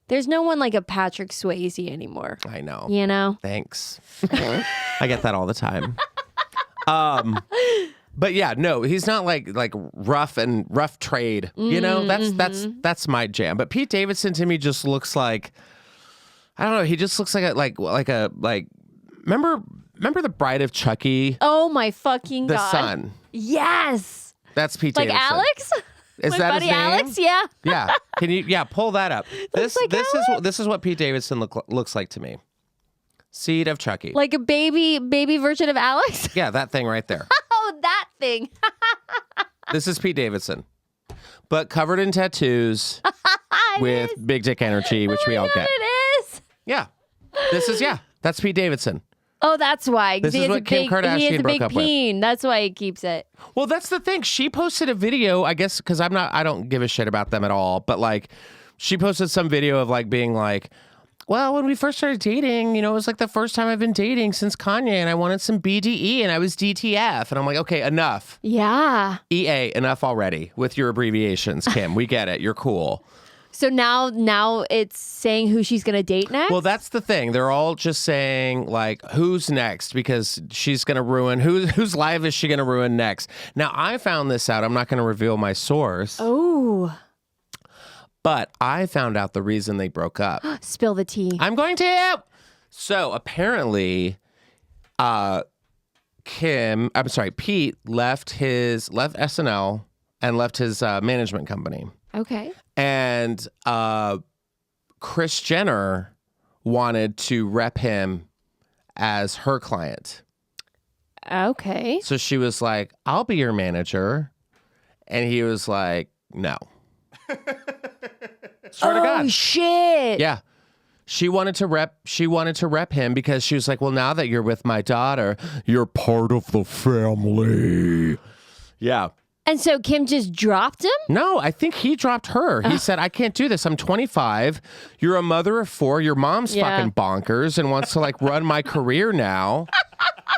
There's no one like a Patrick Swayze anymore. I know. You know? Thanks. I get that all the time. But yeah, no, he's not like rough trade. That's my jam. But Pete Davidson to me just looks like, I don't know. He just looks like remember the Bride of Chucky, Oh my fucking the god. son. Yes. That's Pete Like Davidson. Alex? Is My that buddy his name? Alex? Yeah. Yeah. Can you pull that up? This like this is what Pete Davidson looks like to me. Seed of Chucky. Like a baby version of Alex? Yeah, that thing right there. Oh, that thing. This is Pete Davidson, but covered in tattoos with big dick energy, which we all get. It is. Yeah, that's Pete Davidson. Oh, that's why. This He is has what a Kim big, He Kardashian has a broke big up with. peen. That's why he keeps it. Well, that's the thing. She posted a video, I guess, because I don't give a shit about them at all. But like, she posted some video of like being like, well, when we first started dating, it was like the first time I've been dating since Kanye, and I wanted some BDE, and I was DTF, and I'm like, okay, enough. Yeah. EA, enough already with your abbreviations, Kim. We get it. You're cool. So now it's saying who she's gonna date next. Well, that's the thing. They're all just saying like, who's next? Because she's gonna ruin whose life is she gonna ruin next? Now I found this out. I'm not gonna reveal my source. Oh. But I found out the reason they broke up. Spill the tea. I'm going to. So apparently, Pete left SNL and left his management company. Okay. And Kris Jenner wanted to rep him as her client. Okay. So she was like, I'll be your manager. And he was like, no. Swear to God. Oh shit. Yeah. She wanted to rep him because she was like, well, now that you're with my daughter, you're part of the family. Yeah. And so Kim just dropped him? No, I think he dropped her. He said, I can't do this. I'm 25. You're a mother of 4. Your mom's fucking bonkers and wants to like run my career now.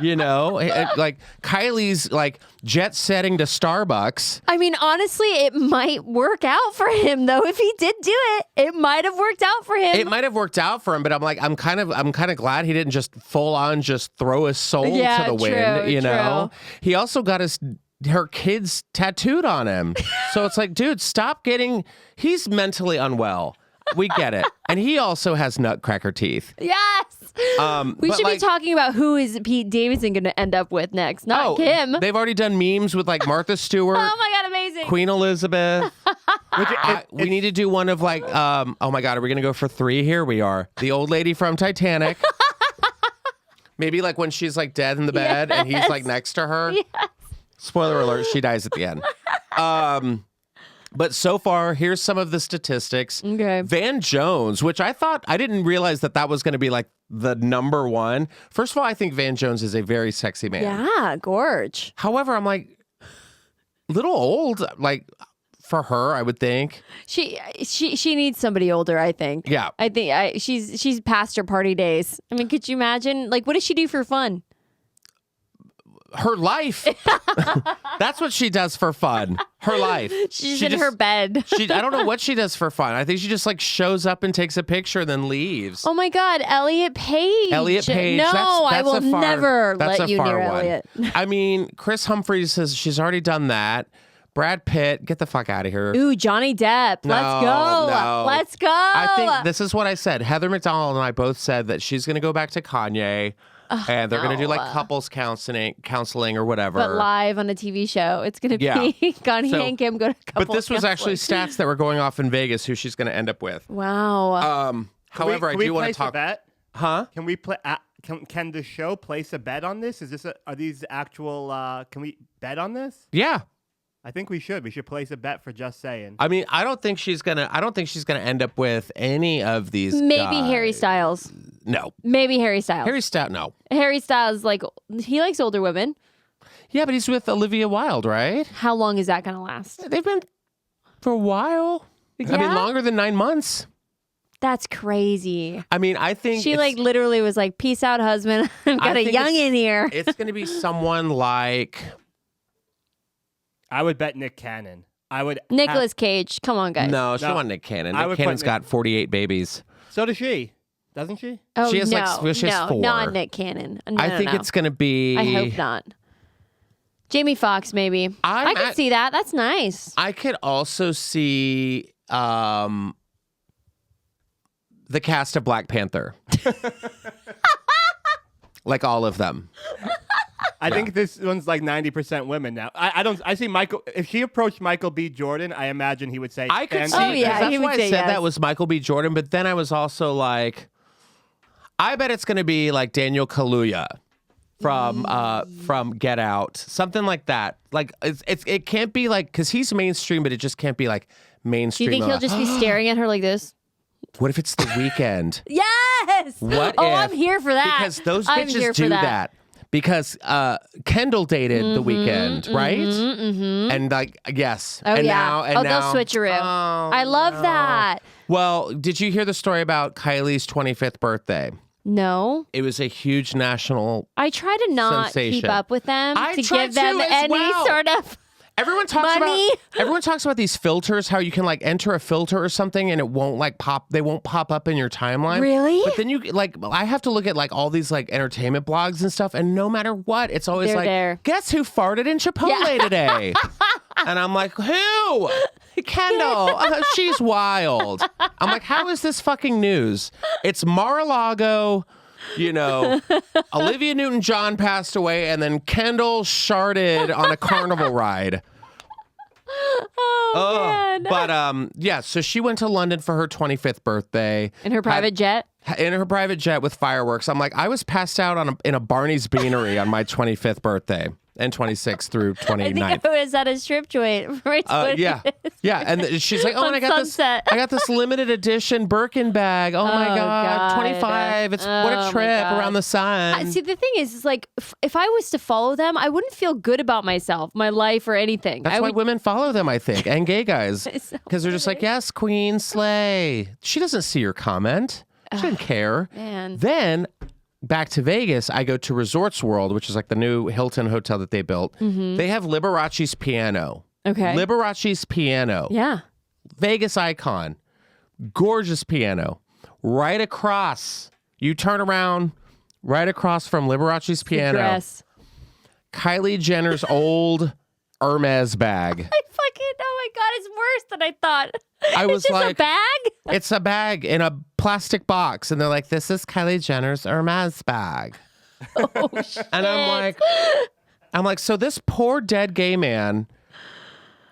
Like Kylie's like jet setting to Starbucks. I mean, honestly, it might work out for him though. If he did do it, it might have worked out for him. It might have worked out for him, but I'm like, I'm kind of glad he didn't just full on just throw his soul to the wind. True. He also got his her kids tattooed on him. So it's like, dude, stop getting. He's mentally unwell. We get it, and he also has nutcracker teeth. Yes. We should be talking about who is Pete Davidson going to end up with next, not Kim. They've already done memes with like Martha Stewart. Oh my God, amazing. Queen Elizabeth. We need to do one of like, oh my God, are we going to go for 3? Here we are. The old lady from Titanic. Maybe like when she's like dead in the bed and he's like next to her. Yes. Spoiler alert, she dies at the end. But so far, here's some of the statistics. Okay. Van Jones, which I didn't realize that was going to be like the number one. First of all, I think Van Jones is a very sexy man. Yeah, gorge. However, I'm like, little old, like for her, I would think. She needs somebody older, I think. Yeah. I think she's past her party days. I mean, could you imagine? Like, what does she do for fun? Her life. That's what she does for fun. Her life. She's in her bed. I don't know what she does for fun. I think she just like shows up and takes a picture and then leaves. Oh my God, Elliot Page. Elliot Page. No, that's I will never let you near one. Elliot. I mean, Chris Humphries says she's already done that. Brad Pitt, get the fuck out of here. Ooh, Johnny Depp. Let's go. No. Let's go. I think this is what I said. Heather McDonald and I both said that she's going to go back to Kanye. And they're going to do like couples counseling or whatever. But live on a TV show. It's going to be Connie and Kim go to couples But this was actually stats that were going off in Vegas who she's going to end up with. Wow. However, I do want to talk. Huh? Can we play? Can the show place a bet on this? Are these actual? Can we bet on this? Yeah. I think we should. We should place a bet for Just Saying. I mean, I don't think she's gonna end up with any of these. Maybe Harry Styles. No. Maybe Harry Styles. Harry Styles. No. Harry Styles, like, he likes older women. Yeah, but he's with Olivia Wilde, right? How long is that gonna last? They've been for a while. Yeah? I mean, longer than 9 months. That's crazy. I mean, I think she like literally was like, "Peace out, husband. I've got a young in here." It's gonna be someone like. I would bet Nick Cannon. Nicolas Cage. Come on, guys. No, she don't want Nick Cannon. Nick Cannon's got 48 babies. So does she. Doesn't she? Oh, she has no, 4. Not Nick Cannon. No, I think it's going to be. I hope not. Jamie Foxx, maybe. I could see that. That's nice. I could also see the cast of Black Panther. Like all of them. I think this one's like 90% women now. I see Michael. If she approached Michael B. Jordan, I imagine he would say. I could see. Oh, yeah, that's he why would I say said yes. that was Michael B. Jordan. But then I was also like, I bet it's going to be like Daniel Kaluuya from Get Out, something like that. Like it can't be like, because he's mainstream, but it just can't be like Do mainstream. you think he'll just be staring at her like this? What if it's The Weeknd? Yes. What Oh, if? I'm here for that. Because those I'm here bitches for do that. that. Because Kendall dated The Weeknd, right? Mm-hmm. And like, yes. Oh, and yeah. Now, and now, they'll switcheroo. Oh, I love no. that. Well, did you hear the story about Kylie's 25th birthday? No. It was a huge national I try to not sensation. keep up with them I to try give them to as any well. sort of Everyone talks money. about these filters, how you can like enter a filter or something and it won't like pop. They won't pop up in your timeline. Really? But then you like, I have to look at like all these like entertainment blogs and stuff, and no matter what, it's always They're like, there. guess who farted in Chipotle today? And I'm like, who? Kendall. She's wild. I'm like, how is this fucking news? It's Mar-a-Lago. You know, Olivia Newton-John passed away, and then Kendall sharted on a carnival ride. Oh, man. But yeah, so she went to London for her 25th birthday. In her private jet? In her private jet with fireworks. I'm like, I was passed out in a Barney's Beanery on my 25th birthday. And 26th through 29th. I think it was at a strip joint. Right? Yeah. And she's like, oh, and I got Sunset. I got this limited edition Birkin bag. Oh my God, God. 25. It's what Oh, a my trip God. around the sun. See, the thing is like, if I was to follow them, I wouldn't feel good about myself, my life, or anything. That's why women follow them, I think, and gay guys. So Because they're just like, yes, queen, slay. She doesn't see your comment. She didn't care. Man. Then back to Vegas, I go to Resorts World, which is like the new Hilton hotel that they built. They have Liberace's piano. Okay. Liberace's piano. Yeah. Vegas icon. Gorgeous piano. Right across. You turn around, right across from Liberace's piano. Dress. Kylie Jenner's old Hermes bag. I fucking, oh my God, it's worse than I thought. I was it's just like, a bag? it's a bag in a plastic box. And they're like, this is Kylie Jenner's Hermes bag. Oh, shit. And I'm like, so this poor dead gay man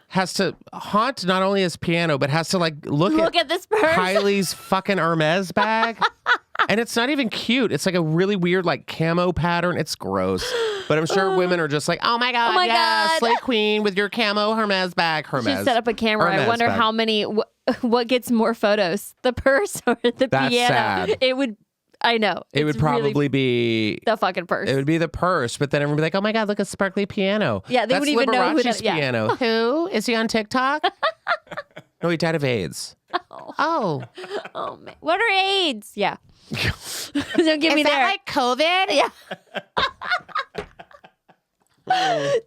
has to haunt not only his piano, but has to like look at this purse. Kylie's fucking Hermes bag. And it's not even cute. It's like a really weird like camo pattern. It's gross. But I'm sure women are just like, oh my God, God. slay queen with your camo Hermes bag. Hermes. Should set up a camera. Hermes I wonder bag. how many, what gets more photos, the purse or the That's piano? sad. It would, I know. It would it's really probably be the fucking purse. It would be the purse, but then everyone would be like, oh my God, look at sparkly piano. Yeah, they That's wouldn't even know who Liberace's that- yeah. piano. Who? Is he on TikTok? No, he died of AIDS. Oh. Oh man, what are AIDS? Yeah. Don't get me there. like COVID? Yeah.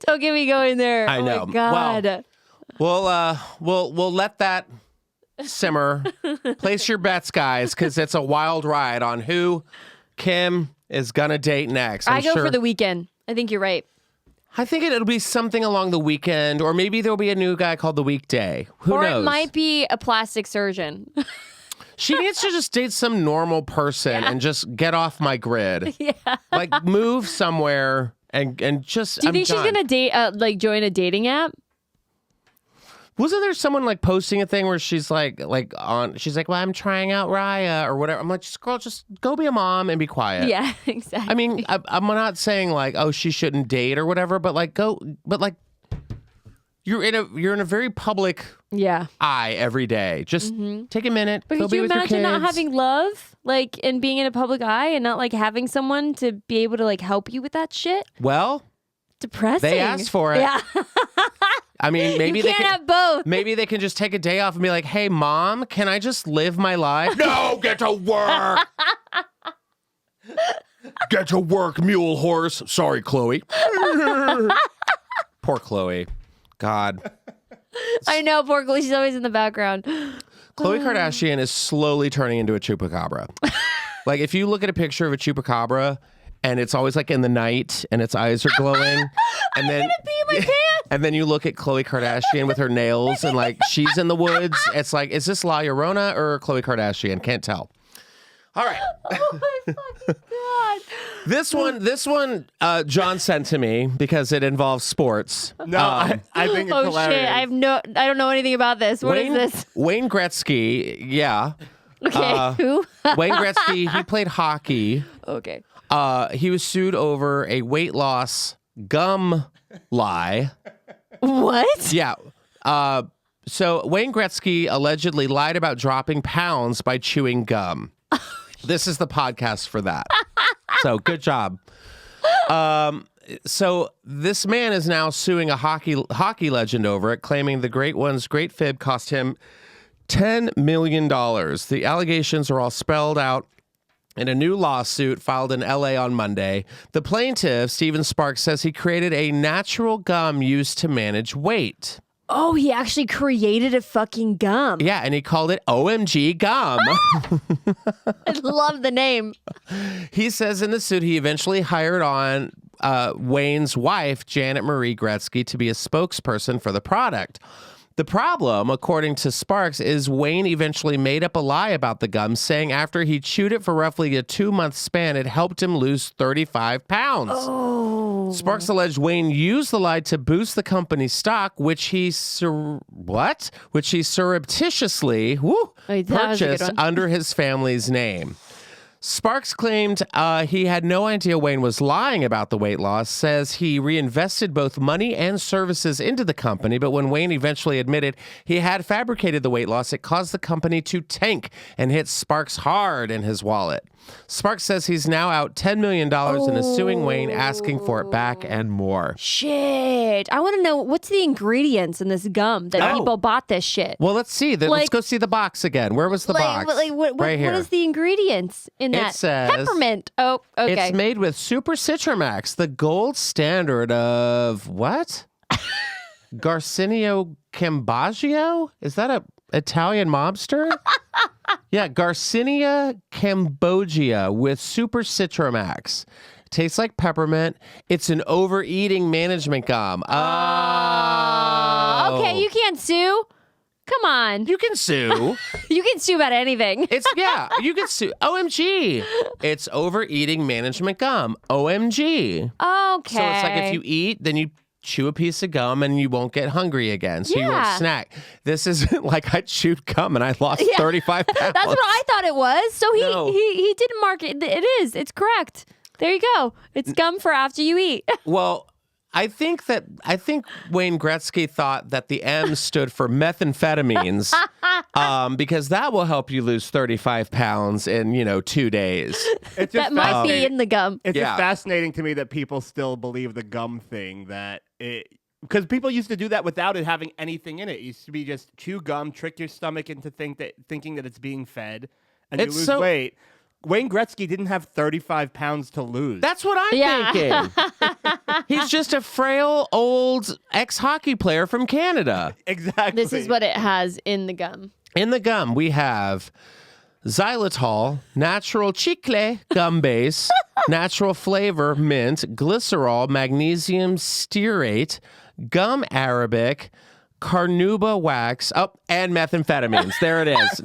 Don't get me going there. I know. Oh my God. We'll let that simmer. Place your bets, guys, because it's a wild ride on who Kim is gonna date next. I go for the weekend. I think you're right. I think it'll be something along the weekend, or maybe there'll be a new guy called the Weekday. Who Or knows? it might be a plastic surgeon. She needs to just date some normal person and just get off my grid. Yeah. Like move somewhere and just. Do you think she's gonna date join a dating app? Wasn't there someone like posting a thing where she's like, well, I'm trying out Raya or whatever. I'm like, girl, just go be a mom and be quiet. Yeah, exactly. I mean, I'm not saying like, oh, she shouldn't date or whatever, but like you're in a very public eye every day. Just take a minute. But go could be you with your imagine not kids. having love, like, and being in a public eye and not like having someone to be able to like help you with that shit? Well, Depressing. they asked for it. Yeah. I mean, maybe you they can't can have both. Maybe they can just take a day off and be like, hey, mom, can I just live my life? No, get to work. Get to work, mule horse. Sorry, Chloe. Poor Chloe. God. I know, poor Chloe. She's always in the background. Khloe Kardashian is slowly turning into a chupacabra. Like, if you look at a picture of a chupacabra and it's always like in the night and its eyes are glowing, and then Pee in my pants. and then you look at Khloe Kardashian with her nails and like she's in the woods. It's like, is this La Llorona or Khloe Kardashian? Can't tell. All right. Oh my fucking God. This one, John sent to me because it involves sports. No, I think it's Oh hilarious. shit! I don't know anything about this. What is this? Wayne Gretzky, yeah. Okay, who? Wayne Gretzky, he played hockey. Okay. He was sued over a weight loss gum lie. What? Yeah. So Wayne Gretzky allegedly lied about dropping pounds by chewing gum. This is the podcast for that. So good job. So this man is now suing a hockey legend over it, claiming the great one's great fib cost him $10 million. The allegations are all spelled out in a new lawsuit filed in LA on Monday. The plaintiff, Steven Sparks, says he created a natural gum used to manage weight. Oh, he actually created a fucking gum. Yeah, and he called it OMG Gum. I love the name. He says in the suit he eventually hired on Wayne's wife, Janet Marie Gretzky, to be a spokesperson for the product. The problem, according to Sparks, is Wayne eventually made up a lie about the gum, saying after he chewed it for roughly a 2-month span, it helped him lose 35 pounds. Oh. Sparks alleged Wayne used the lie to boost the company's stock, which he surreptitiously that was a good purchased one. under his family's name. Sparks claimed he had no idea Wayne was lying about the weight loss, says he reinvested both money and services into the company, but when Wayne eventually admitted he had fabricated the weight loss, it caused the company to tank and hit Sparks hard in his wallet. Sparks says he's now out $10 million and is suing Wayne, asking for it back and more. Shit. I want to know what's the ingredients in this gum that people bought this shit. Well, let's see. Let's Like- go see the box again. Where was the box? What right here. is the ingredients in that? says- Peppermint. Oh, okay. It's made with Super Citramax, the gold standard of what? Garcinia Camboggio? Is that a Italian mobster? Yeah, Garcinia Cambogia with Super Citramax. Tastes like peppermint. It's an overeating management gum. Oh. Okay, you can't sue. Come on. You can sue. You can sue about anything. You can sue. OMG. It's overeating management gum. OMG. Okay. So it's like if you eat, then you chew a piece of gum and you won't get hungry again. So you won't snack. This isn't like I chewed gum and I lost 35 pounds. That's what I thought it was. So he didn't mark it. It is. It's correct. There you go. It's gum for after you eat. Well, I think Wayne Gretzky thought that the M stood for methamphetamines, because that will help you lose 35 pounds in 2 days. It's just That might be in the gum. It's just fascinating to me that people still believe the gum thing, because people used to do that without it having anything in it. It used to be just chew gum, trick your stomach into thinking that it's being fed, and you lose weight. Wayne Gretzky didn't have 35 pounds to lose. That's what I'm thinking. He's just a frail, old ex-hockey player from Canada. Exactly. This is what it has in the gum. In the gum, we have xylitol, natural chicle gum base, natural flavor, mint, glycerol, magnesium stearate, gum arabic, carnauba wax, and methamphetamines. There it is.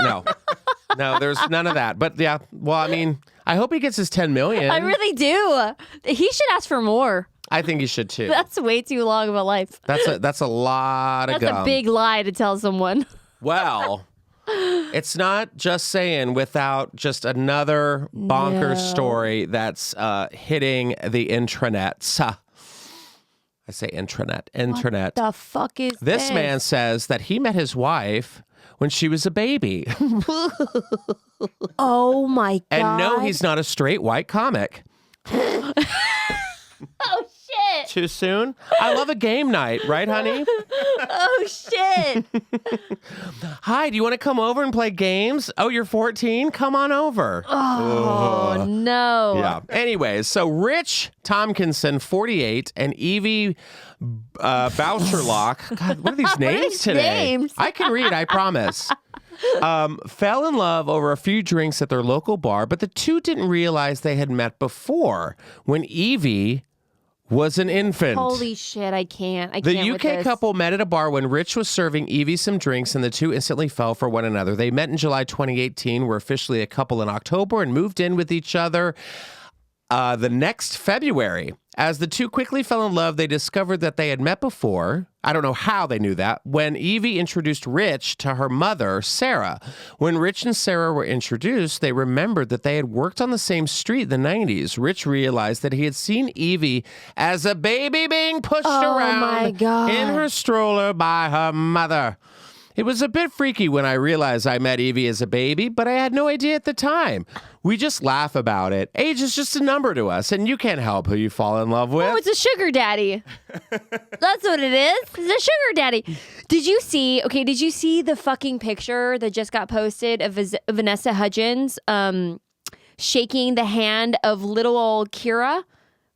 No, there's none of that. But yeah, well, I mean, I hope he gets his 10 million. I really do. He should ask for more. I think he should too. That's way too long of a life. That's a lot of gum. That's a big lie to tell someone. Well, it's not just saying without just another bonkers story that's hitting the intranets. I say intranet. What the fuck is this? Man says that he met his wife when she was a baby. Oh my God. And no, he's not a straight white comic. Oh shit. Too soon? I love a game night, right, honey? Oh shit. Hi, do you want to come over and play games? Oh, you're 14? Come on over. Oh no. Yeah. Anyways, so Rich Tompkinson, 48, and Evie Boucherlock. God, what are these names today? Names? I can read, I promise. Fell in love over a few drinks at their local bar, but the two didn't realize they had met before when Evie was an infant. Holy shit, I can't. The with UK this. couple met at a bar when Rich was serving Evie some drinks, and the two instantly fell for one another. They met in July 2018, were officially a couple in October, and moved in with each other the next February. As the two quickly fell in love, they discovered that they had met before. I don't know how they knew that. When Evie introduced Rich to her mother, Sarah. When Rich and Sarah were introduced, they remembered that they had worked on the same street in the 90s. Rich realized that he had seen Evie as a baby being pushed around my God. in her stroller by her mother. It was a bit freaky when I realized I met Evie as a baby, but I had no idea at the time. We just laugh about it. Age is just a number to us, and you can't help who you fall in love with. Oh, it's a sugar daddy. That's what it is. It's a sugar daddy. Did you see the fucking picture that just got posted of Vanessa Hudgens shaking the hand of little old Kira?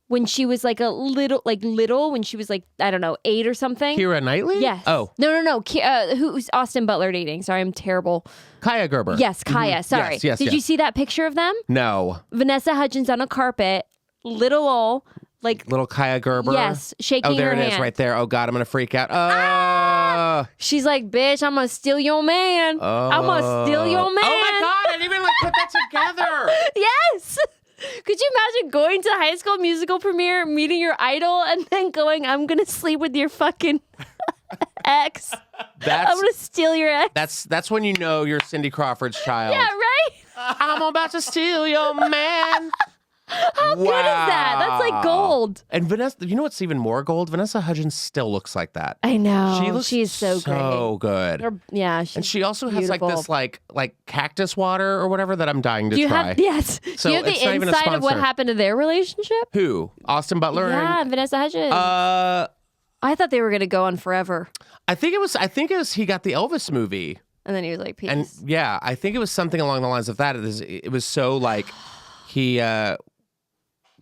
When she was when she was I don't know, 8 or something. Keira Knightley? Yes. Oh. No. Who's Austin Butler dating? Sorry, I'm terrible. Kaya Gerber. Yes, Kaya. Sorry. Yes, Did you see that picture of them? No. Vanessa Hudgens on a carpet, little old, little Kaya Gerber? Yes, shaking her hand. Oh, there it is right there. Oh, God, I'm going to freak out. She's like, bitch, I'm going to steal your man. I'm going to steal your man. Oh, my God, I didn't even put that together. Yes. Could you imagine going to the High School Musical premiere, meeting your idol, and then going, I'm going to sleep with your fucking ex. I'm going to steal your ex. That's when you know you're Cindy Crawford's child. Yeah, right? I'm about to steal your man. How good is that? That's like gold. And Vanessa, you know what's even more gold? Vanessa Hudgens still looks like that. I know. She looks She's so good. Yeah, she's and she also has beautiful. like this like cactus water or whatever that I'm dying to try. Yes. So Do you have it's not the even a inside of what sponsor. happened to their relationship? Who? Austin Butler? Yeah, and Vanessa Hudgens. I thought they were going to go on forever. I think it was he got the Elvis movie. And then he was like, peace. And yeah, I think it was something along the lines of that. It was so like he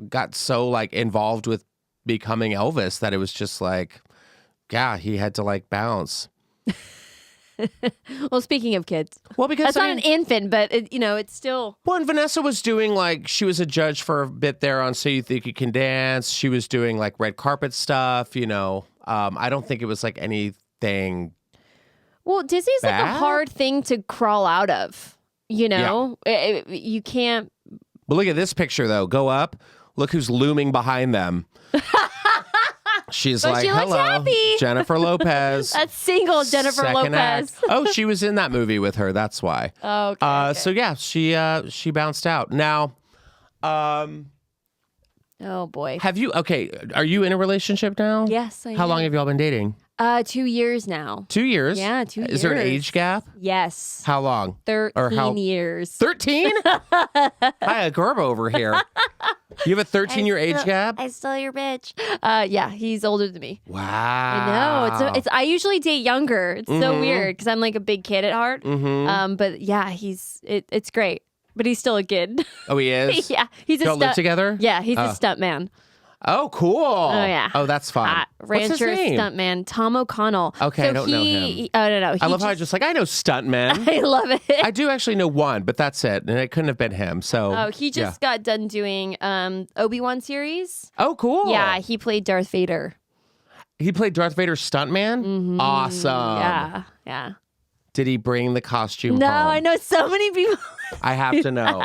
got so like involved with becoming Elvis that it was just like, yeah, he had to like bounce. Well, speaking of kids, Well, because that's not an infant, but it's still. Well, and Vanessa was doing like she was a judge for a bit there on So You Think You Can Dance. She was doing like red carpet stuff. I don't think it was like anything. Well, Disney's like a bad? hard thing to crawl out of. You can't. But look at this picture though. Go up. Look who's looming behind them. She's But like, she looks hello, happy." Jennifer Lopez. That's single Jennifer Second Lopez. act. Oh, she was in that movie with her. That's why. Oh, okay. So yeah, she bounced out. Now, Oh boy. are you in a relationship now? Yes, I How am. long have y'all been dating? 2 years now. 2 years? Yeah, 2 years. Is there an age gap? Yes. How long? 13 years. 13? Hi, a Gerb over here. You have a 13-year age gap? I stole your bitch. Yeah, he's older than me. Wow. I know. I usually date younger. It's so weird because I'm like a big kid at heart. But yeah, it's great. But he's still a kid. Oh, he is? Yeah, he's a Y'all live together? Yeah, he's a stunt man. Oh, cool. Oh, yeah. Oh, that's fun. What's his Rancher name? stuntman Tom O'Connell. Okay, so I don't know him. Oh no, I love how I just like, I know stuntmen. I love it. I do actually know one, but that's it. And it couldn't have been him. So Oh, he just got done doing Obi-Wan series. Oh, cool. Yeah, he played Darth Vader. He played Darth Vader's stuntman? Mm-hmm. Awesome. Yeah. Did he bring the costume No, home? I know so many people. I have to know.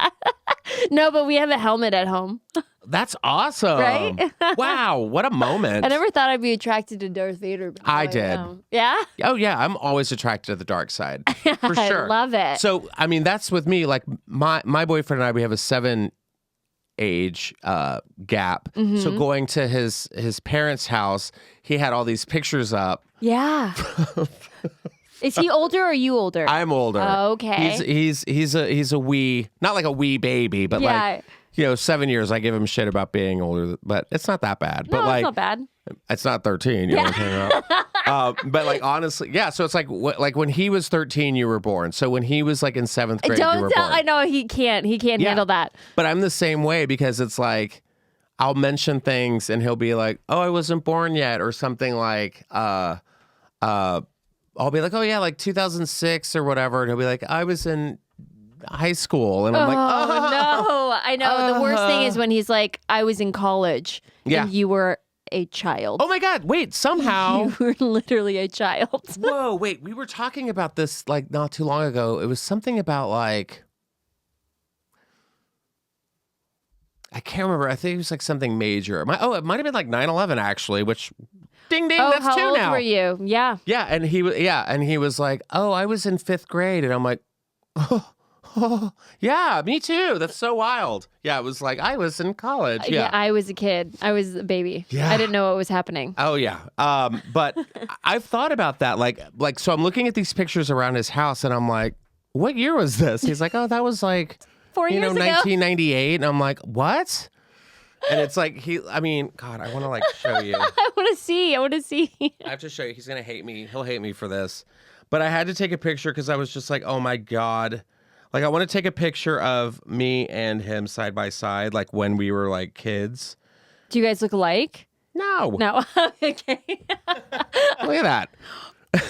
No, but we have a helmet at home. That's awesome. Right? Wow, what a moment. I never thought I'd be attracted to Darth Vader. But I now did. am. Yeah? Oh, yeah, I'm always attracted to the dark side. For sure. I love it. So, I mean, that's with me. Like, my boyfriend and I, we have a 7 age gap. Mm-hmm. So going to his parents' house, he had all these pictures up. Yeah. Is he older or are you older? I'm older. Oh, okay. He's a wee, not like a wee baby, but like 7 years. I give him shit about being older, but it's not that bad. No, but like, it's not bad. it's not 13. You know what I'm talking about? But like honestly, yeah. So it's like when he was 13, you were born. So when he was like in 7th grade, you were Don't tell. born. I know he can't. He can't handle that. But I'm the same way because it's like I'll mention things and he'll be like, "Oh, I wasn't born yet," or something like, I'll be like, "Oh yeah, like 2006 or whatever," and he'll be like, "I was in high school," and I'm like, "Oh no, I know." The worst thing is when he's like, "I was in college," Yeah. and you were a child. oh my god, wait, somehow." You were literally a child. Whoa, wait, we were talking about this like not too long ago. It was something about like I can't remember. I think it was like something major. It might have been like 9/11 actually, which ding ding, that's how 2 old now. were you? Yeah. Yeah, and he was like, "Oh, I was in 5th grade," and I'm like, "Oh, yeah, me too. That's so wild." Yeah, it was like I was in college. Yeah. I was a kid. I was a baby. Yeah. I didn't know what was happening. Oh yeah. But I've thought about that. Like, so I'm looking at these pictures around his house, and I'm like, "What year was this?" He's like, "Oh, that was like 4 years ago. 1998," and I'm like, "What?" And it's like God, I want to like show you. I want to see. I have to show you. He's gonna hate me. He'll hate me for this. But I had to take a picture because I was just like, oh my God. Like I want to take a picture of me and him side by side, like when we were like kids. Do you guys look alike? No. No. Okay. Look at that.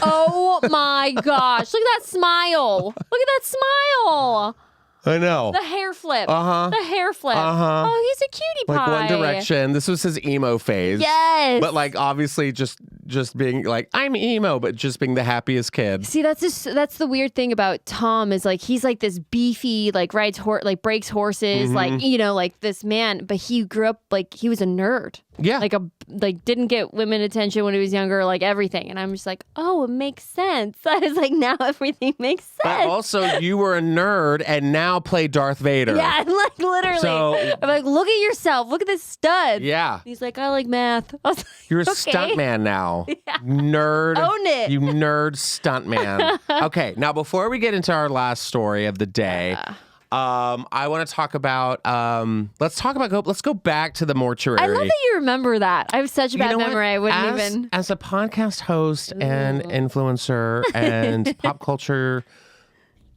Oh my gosh. Look at that smile. Look at that smile. I know. The hair flip. Uh-huh. The hair flip. Uh-huh. Oh, he's a cutie pie. Like One Direction. This was his emo phase. Yes. But like obviously just being like, I'm emo, but just being the happiest kid. See, that's the weird thing about Tom is like he's like this beefy, like breaks horses, Mm-hmm. like this man, but he grew up like he was a nerd. Yeah. Like didn't get women attention when he was younger, like everything. And I'm just like, oh, it makes sense. I was like, now everything makes sense. But also you were a nerd and now play Darth Vader. Yeah, like literally. So- I'm like, look at yourself. Look at this stud. Yeah. He's like, I like math. I was like, You're a okay. stuntman now. Nerd. Own it. You nerd stuntman. Okay, now before we get into our last story of the day, I want to talk about let's go back to the mortuary. I love that you remember that. I have such a bad memory. I wouldn't even. As a podcast host and influencer and pop culture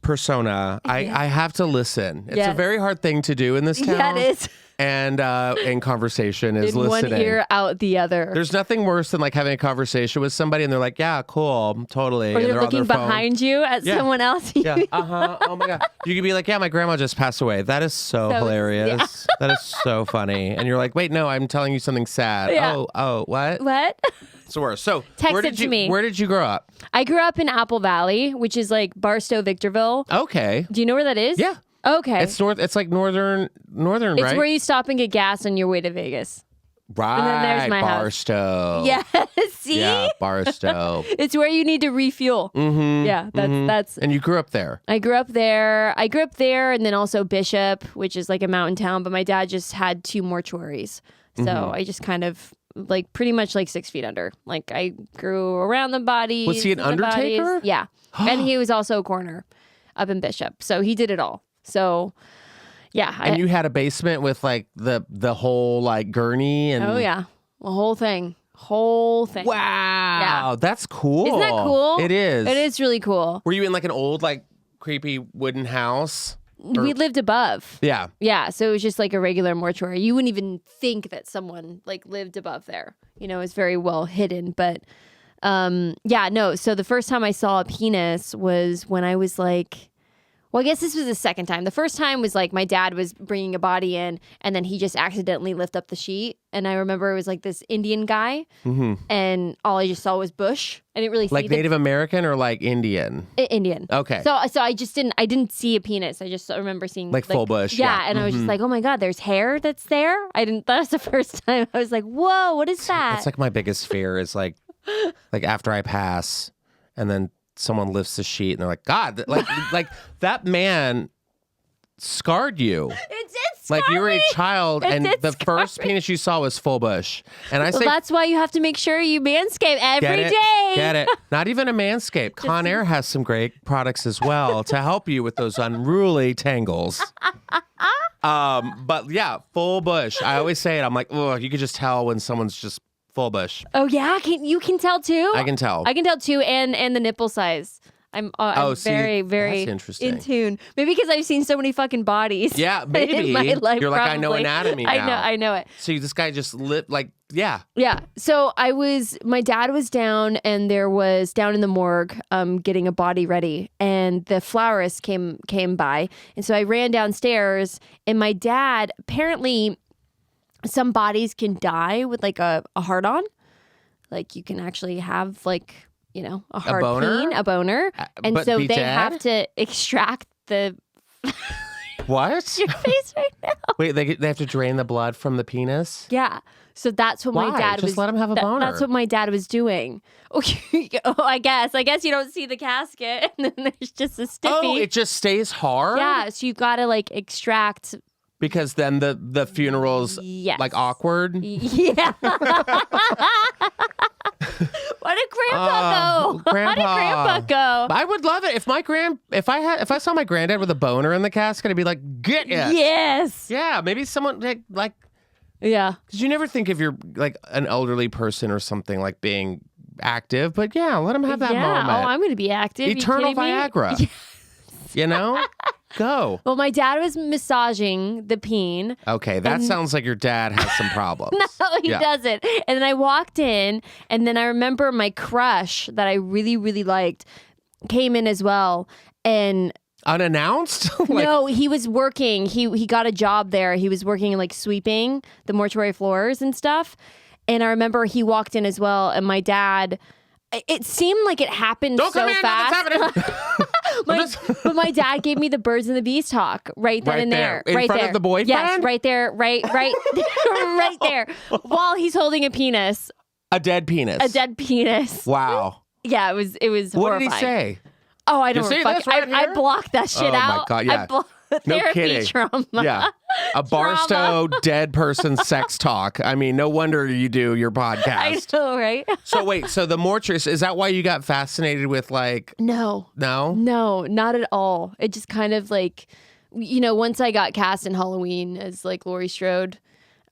persona, I have to listen. It's a Yes. very hard thing to do in this town. Yeah, it is. and in conversation is In listening. one ear, out the other. There's nothing worse than like having a conversation with somebody and they're like, yeah, cool, totally. or and they're on looking their phone. behind you at Yeah. someone else. Yeah. Oh my God. You could be like, yeah, my grandma just passed away. That is so hilarious. That is so funny. And you're like, wait, no, I'm telling you something sad. Yeah. Oh, what? What? It's the worst. So Text where it did to you me. where did you grow up? I grew up in Apple Valley, which is like Barstow, Victorville. Okay. Do you know where that is? Yeah. Okay. It's north. It's like northern, It's right? where you stop and get gas on your way to Vegas. Right. then there's my house. Barstow. Yeah. See? Yeah, Barstow. It's where you need to refuel. Mm-hmm. Yeah, that's. And you grew up there. I grew up there. And then also Bishop, which is like a mountain town. But my dad just had 2 mortuaries, so I just kind of like pretty much like 6 feet under. Like I grew around the bodies. Was he an the bodies. undertaker? Yeah, and he was also a coroner up in Bishop, so he did it all. So. Yeah. And you had a basement with like the whole like gurney and Oh yeah, the whole thing. Wow. Wow, that's cool. Isn't that cool? It is. It is really cool. Were you in like an old like creepy wooden house? We lived above. Yeah. Yeah, so it was just like a regular mortuary. You wouldn't even think that someone like lived above there. You know, it's very well hidden. But yeah, no. So the first time I saw a penis was when I was like, well, I guess this was the second time. The first time was like my dad was bringing a body in, and then he just accidentally lifted up the sheet. And I remember it was like this Indian guy, and all I just saw was bush. I didn't really see Like Native American or like Indian? Indian. Okay. So I didn't see a penis. I just remember seeing Like full bush, yeah. And I was just like, oh my God, there's hair that's there. That was the first time I was like, whoa, what is that? That's like my biggest fear is like after I pass and then someone lifts the sheet and they're like, God, like that man scarred you. It did scar Like you were a me. child It and did the scar first me. penis you saw was full bush. And I Well, say, that's why you have to make sure you manscape every get it, day. Get it. Not even a Manscaped. Conair has some great products as well to help you with those unruly tangles. But yeah, full bush. I always say it. I'm like, oh, you could just tell when someone's just full bush. Oh yeah, you can tell too. I can tell. I can tell too, and the nipple size. I'm see, very, very that's interesting. in tune. Maybe because I've seen so many fucking bodies. Yeah, maybe. In my life, You're like, I know probably. anatomy now. I know it. So this guy just lit like, yeah. Yeah. So my dad was down, and there was down in the morgue, getting a body ready, and the florist came by, and so I ran downstairs, and my dad, apparently, some bodies can die with like a heart on, like you can actually have like, you know, a hard boner? peen, a boner, and but so be they dead? have to extract the What? your face right now. Wait, they have to drain the blood from the penis? Yeah. So that's what Why? my dad Just was. let him have a boner. That's what my dad was doing. Okay. Oh, I guess you don't see the casket, and then there's just a stiffy. Oh, it just stays hard? Yeah. So you got to like extract. Because then the funeral's Yes. like awkward? Yeah. Why did Grandpa go? Grandpa. How did Grandpa go? I would love it if if I saw my granddad with a boner in the casket, I'd be like, get it. Yes. Yeah, maybe someone like Yeah. because you never think if you're like an elderly person or something like being active, but yeah, let him have that yeah. moment. Oh, I'm going to be active. Eternal You kidding me? Viagra. You know? Go. Well, my dad was massaging the peen. Okay, that sounds like your dad has some problems. No, he Yeah. doesn't. And then I walked in, and then I remember my crush that I really, really liked came in as well. And Unannounced? Like, no, he was working. He got a job there. He was working like sweeping the mortuary floors and stuff. And I remember he walked in as well. And my dad, it seemed like it happened don't so come in, fast. nothing's happening. But my dad gave me the birds and the bees talk right then Right and there. there. In right front of there. the boyfriend? Yes, right there. Right right there. While he's holding a penis. A dead penis. A dead penis. Wow. Yeah, it was What horrifying. did he say? Oh, I don't see fuck. this right I here? blocked that shit Oh, out. my God, yeah. I blocked No therapy kidding. trauma. Yeah. A Barstow dead person sex talk. I mean, no wonder you do your I podcast. know, right? So wait, so the mortuary, is that why you got fascinated with like, No, no? not at all. It just kind of like, you know, once I got cast in Halloween as like Laurie Strode,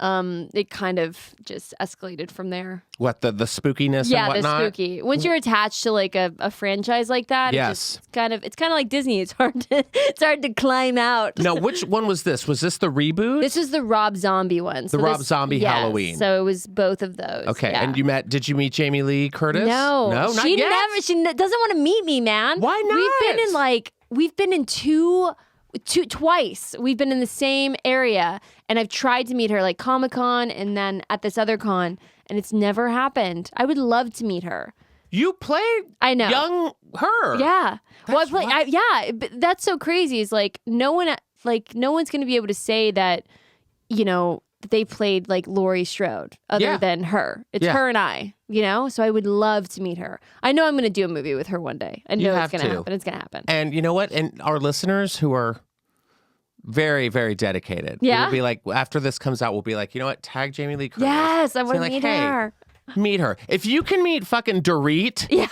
it kind of just escalated from there. What, the spookiness Yeah, and whatnot? the spooky. Once you're attached to like a franchise like that, Yes. it's kind of like Disney. It's hard to climb out. No, which one was this? Was this the reboot? This is the Rob Zombie one. The Rob Zombie yes, Halloween. So it was both of those. Okay, yeah. and did you meet Jamie Lee Curtis? No, not she yet? never. She doesn't want to meet me, man. Why not? We've been in twice. We've been in the same area, and I've tried to meet her like Comic-Con and then at this other con, and it's never happened. I would love to meet her. You played I know. young her. Yeah. That's Yeah, but that's so crazy. It's like no one's going to be able to say that, they played like Laurie Strode other than her. It's her and I, So I would love to meet her. I know I'm going to do a movie with her one day. I know it's going to happen. It's going to happen. And you know what? And our listeners who are very, very dedicated. Yeah. We'll be like, after this comes out, we'll be like, you know what? Tag Jamie Lee Curtis. Yes, I want to like, meet hey, her. Meet her. If you can meet fucking Dorit. Yeah.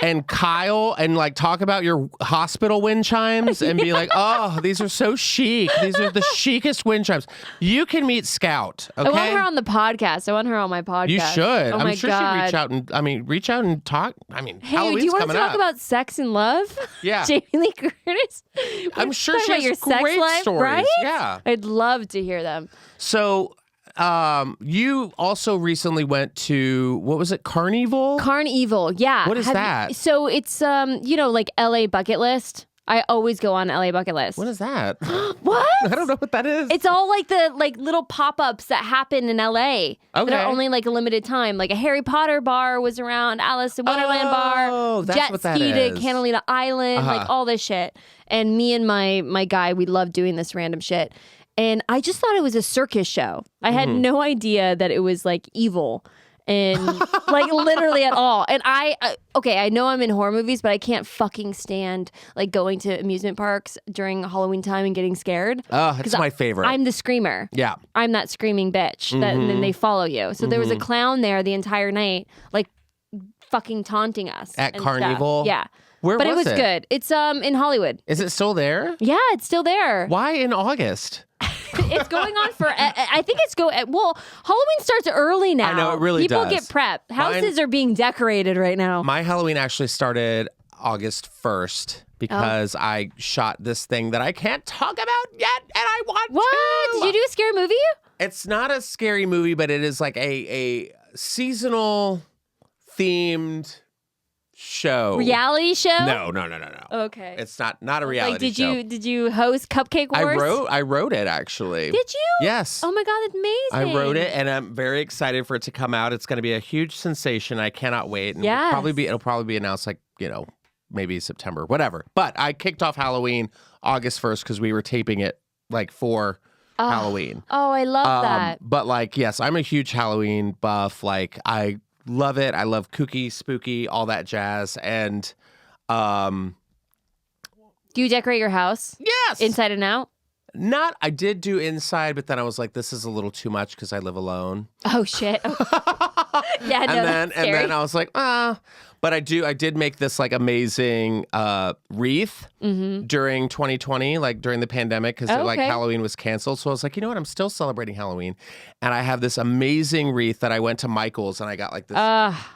And Kyle and like talk about your hospital wind chimes and be like, oh, these are so chic. These are the chicest wind chimes. You can meet Scout. Okay. I want her on the podcast. I want my podcast. You should. Oh I'm my sure God. she'd reach out and talk. Hey, Halloween's do you want to coming talk up. about sex and love? Yeah. Jamie Lee Curtis. I'm sure Talk she about has your sex great life, stories. right? Yeah. I'd love to hear them. So, you also recently went to, what was it, Carnival? Carnival, yeah. What is that? So it's like LA bucket list. I always go on LA bucket list. What is that? What? I don't know what that is. It's all like the little pop-ups that happen in LA that Okay. are only like a limited time. Like a Harry Potter bar was around, Alice in Wonderland bar, that's jet what that ski is. to Catalina Island, like all this shit. And me and my guy, we love doing this random shit. And I just thought it was a circus show. I had no idea that it was like evil and like literally at all. And I know I'm in horror movies, but I can't fucking stand like going to amusement parks during Halloween time and getting scared. Oh, that's my favorite. I'm the screamer. Yeah. I'm that screaming bitch and then they follow you. So there was a clown there the entire night, like fucking taunting us. At and Carnival? stuff. Yeah. Where but was it was good. It's in Hollywood. Is it still there? Yeah, it's still there. Why in August? It's going on for. I think it's well. Halloween starts early now. I know, it really People does. get prepped. Houses are being decorated right now. My Halloween actually started August 1st because I shot this thing that I can't talk about yet, and I want What? to. Did you do a scary movie? It's not a scary movie, but it is like a seasonal themed show. Reality show? No. Okay. It's not a reality Like, show. did you host Cupcake Wars? I wrote it actually. Did you? Yes. Oh my God, that's amazing. I wrote it, and I'm very excited for it to come out. It's going to be a huge sensation. I cannot wait. And Yes. it'll probably be announced like, maybe September, whatever. But I kicked off Halloween August 1st because we were taping it like for Halloween. Oh, I love that. But like, yes, I'm a huge Halloween buff. Like, I love it. I love kooky, spooky, all that jazz. And Do you decorate your house? yes, Inside and out? I did do inside, but then I was like, this is a little too much because I live alone. Oh shit. Yeah, no, and that's scary. then I was like, But I did make this like amazing wreath during 2020, like during the pandemic, because like okay. Halloween was canceled. So I was like, you know what? I'm still celebrating Halloween, and I have this amazing wreath that I went to Michael's and I got like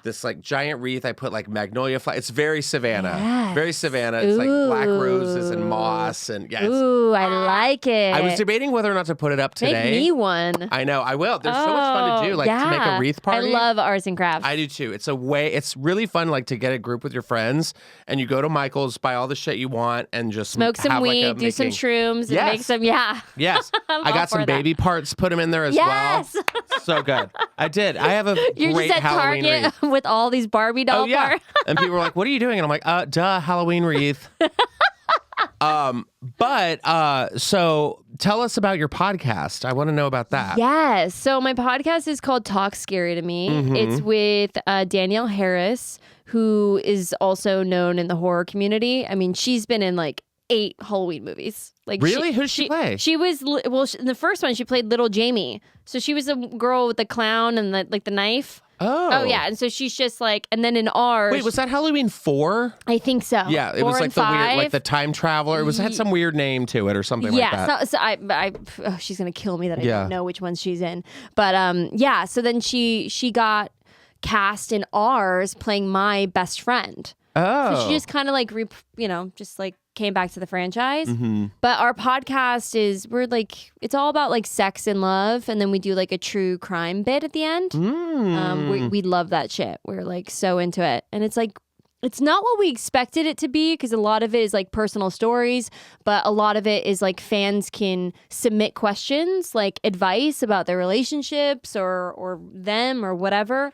this like giant wreath. I put like magnolia flowers. It's very Savannah, Yes. very Savannah. It's like black roses and moss and Ooh, I like it. I was debating whether or not to put it up today. Make me one. I know, I will. There's so much fun to do, like to make a wreath party. I love arts and crafts. I do too. It's really fun, like to get a group with your friends and you go to Michael's, buy all the shit you want, and just Smoke some have, weed, like, do some shrooms, and Yes. make some. Yeah. Yes, I'm I all got some for that. baby parts, put them in there as Yes. well. So good. I did. I have a You're great just at Halloween Target wreath. with all these Barbie doll Oh yeah, parts. and people were like, "What are you doing?" And I'm like, Halloween wreath." So tell us about your podcast. I want to know about that. Yes. So my podcast is called Talk Scary to Me. Mm-hmm. It's with Danielle Harris, who is also known in the horror community. I mean, she's been in like 8 Halloween movies. Like, Really? Who does she play? She was in the first one. She played Little Jamie. So she was a girl with the clown and the knife. Oh. yeah. And so she's just like, and then in ours. Wait, was that Halloween 4? I think so. Yeah, it 4 was like and the 5. weird, like the time traveler. It had some weird name to it or something like that. So she's gonna kill me that I Yeah. don't know which ones she's in. But yeah. So then she got cast in ours playing my best friend. Oh. So she just kind of like, just like came back to the franchise. Mm-hmm. But our podcast it's all about like sex and love. And then we do like a true crime bit at the end. We love that shit. We're like so into it. And it's like, it's not what we expected it to be because a lot of it is like personal stories, but a lot of it is like fans can submit questions, like advice about their relationships or them or whatever.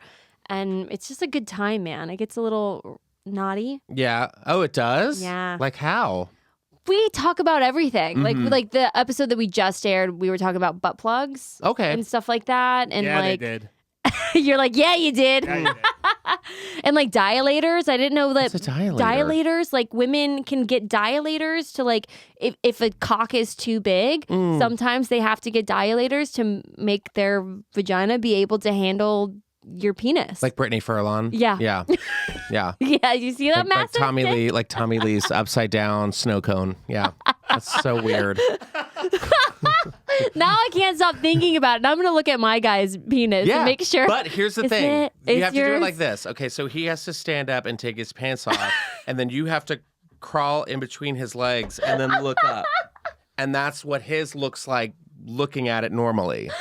And it's just a good time, man. It gets a little naughty. Yeah. Oh, it does? Yeah. Like how? We talk about everything. Like the episode that we just aired, we were talking about butt plugs. Okay. And stuff like that. And Yeah, like they did. you're like, yeah, you did. Yeah, you did. And like dilators. I didn't know that What's a dilator? dilators, like women can get dilators to like if a cock is too big, sometimes they have to get dilators to make their vagina be able to handle your penis. Like Brittany Furlan? Yeah. Yeah. Yeah. yeah, you see that Like massive Tommy dick? Lee, like Tommy Lee's upside down snow cone. Yeah. That's so weird. Now I can't stop thinking about it. Now I'm gonna look at my guy's penis Yeah. and make sure. But here's the Is thing. it? You Is have to do it yours? like this. Okay, so he has to stand up and take his pants off, and then you have to crawl in between his legs and then look up. And that's what his looks like looking at it normally. Oh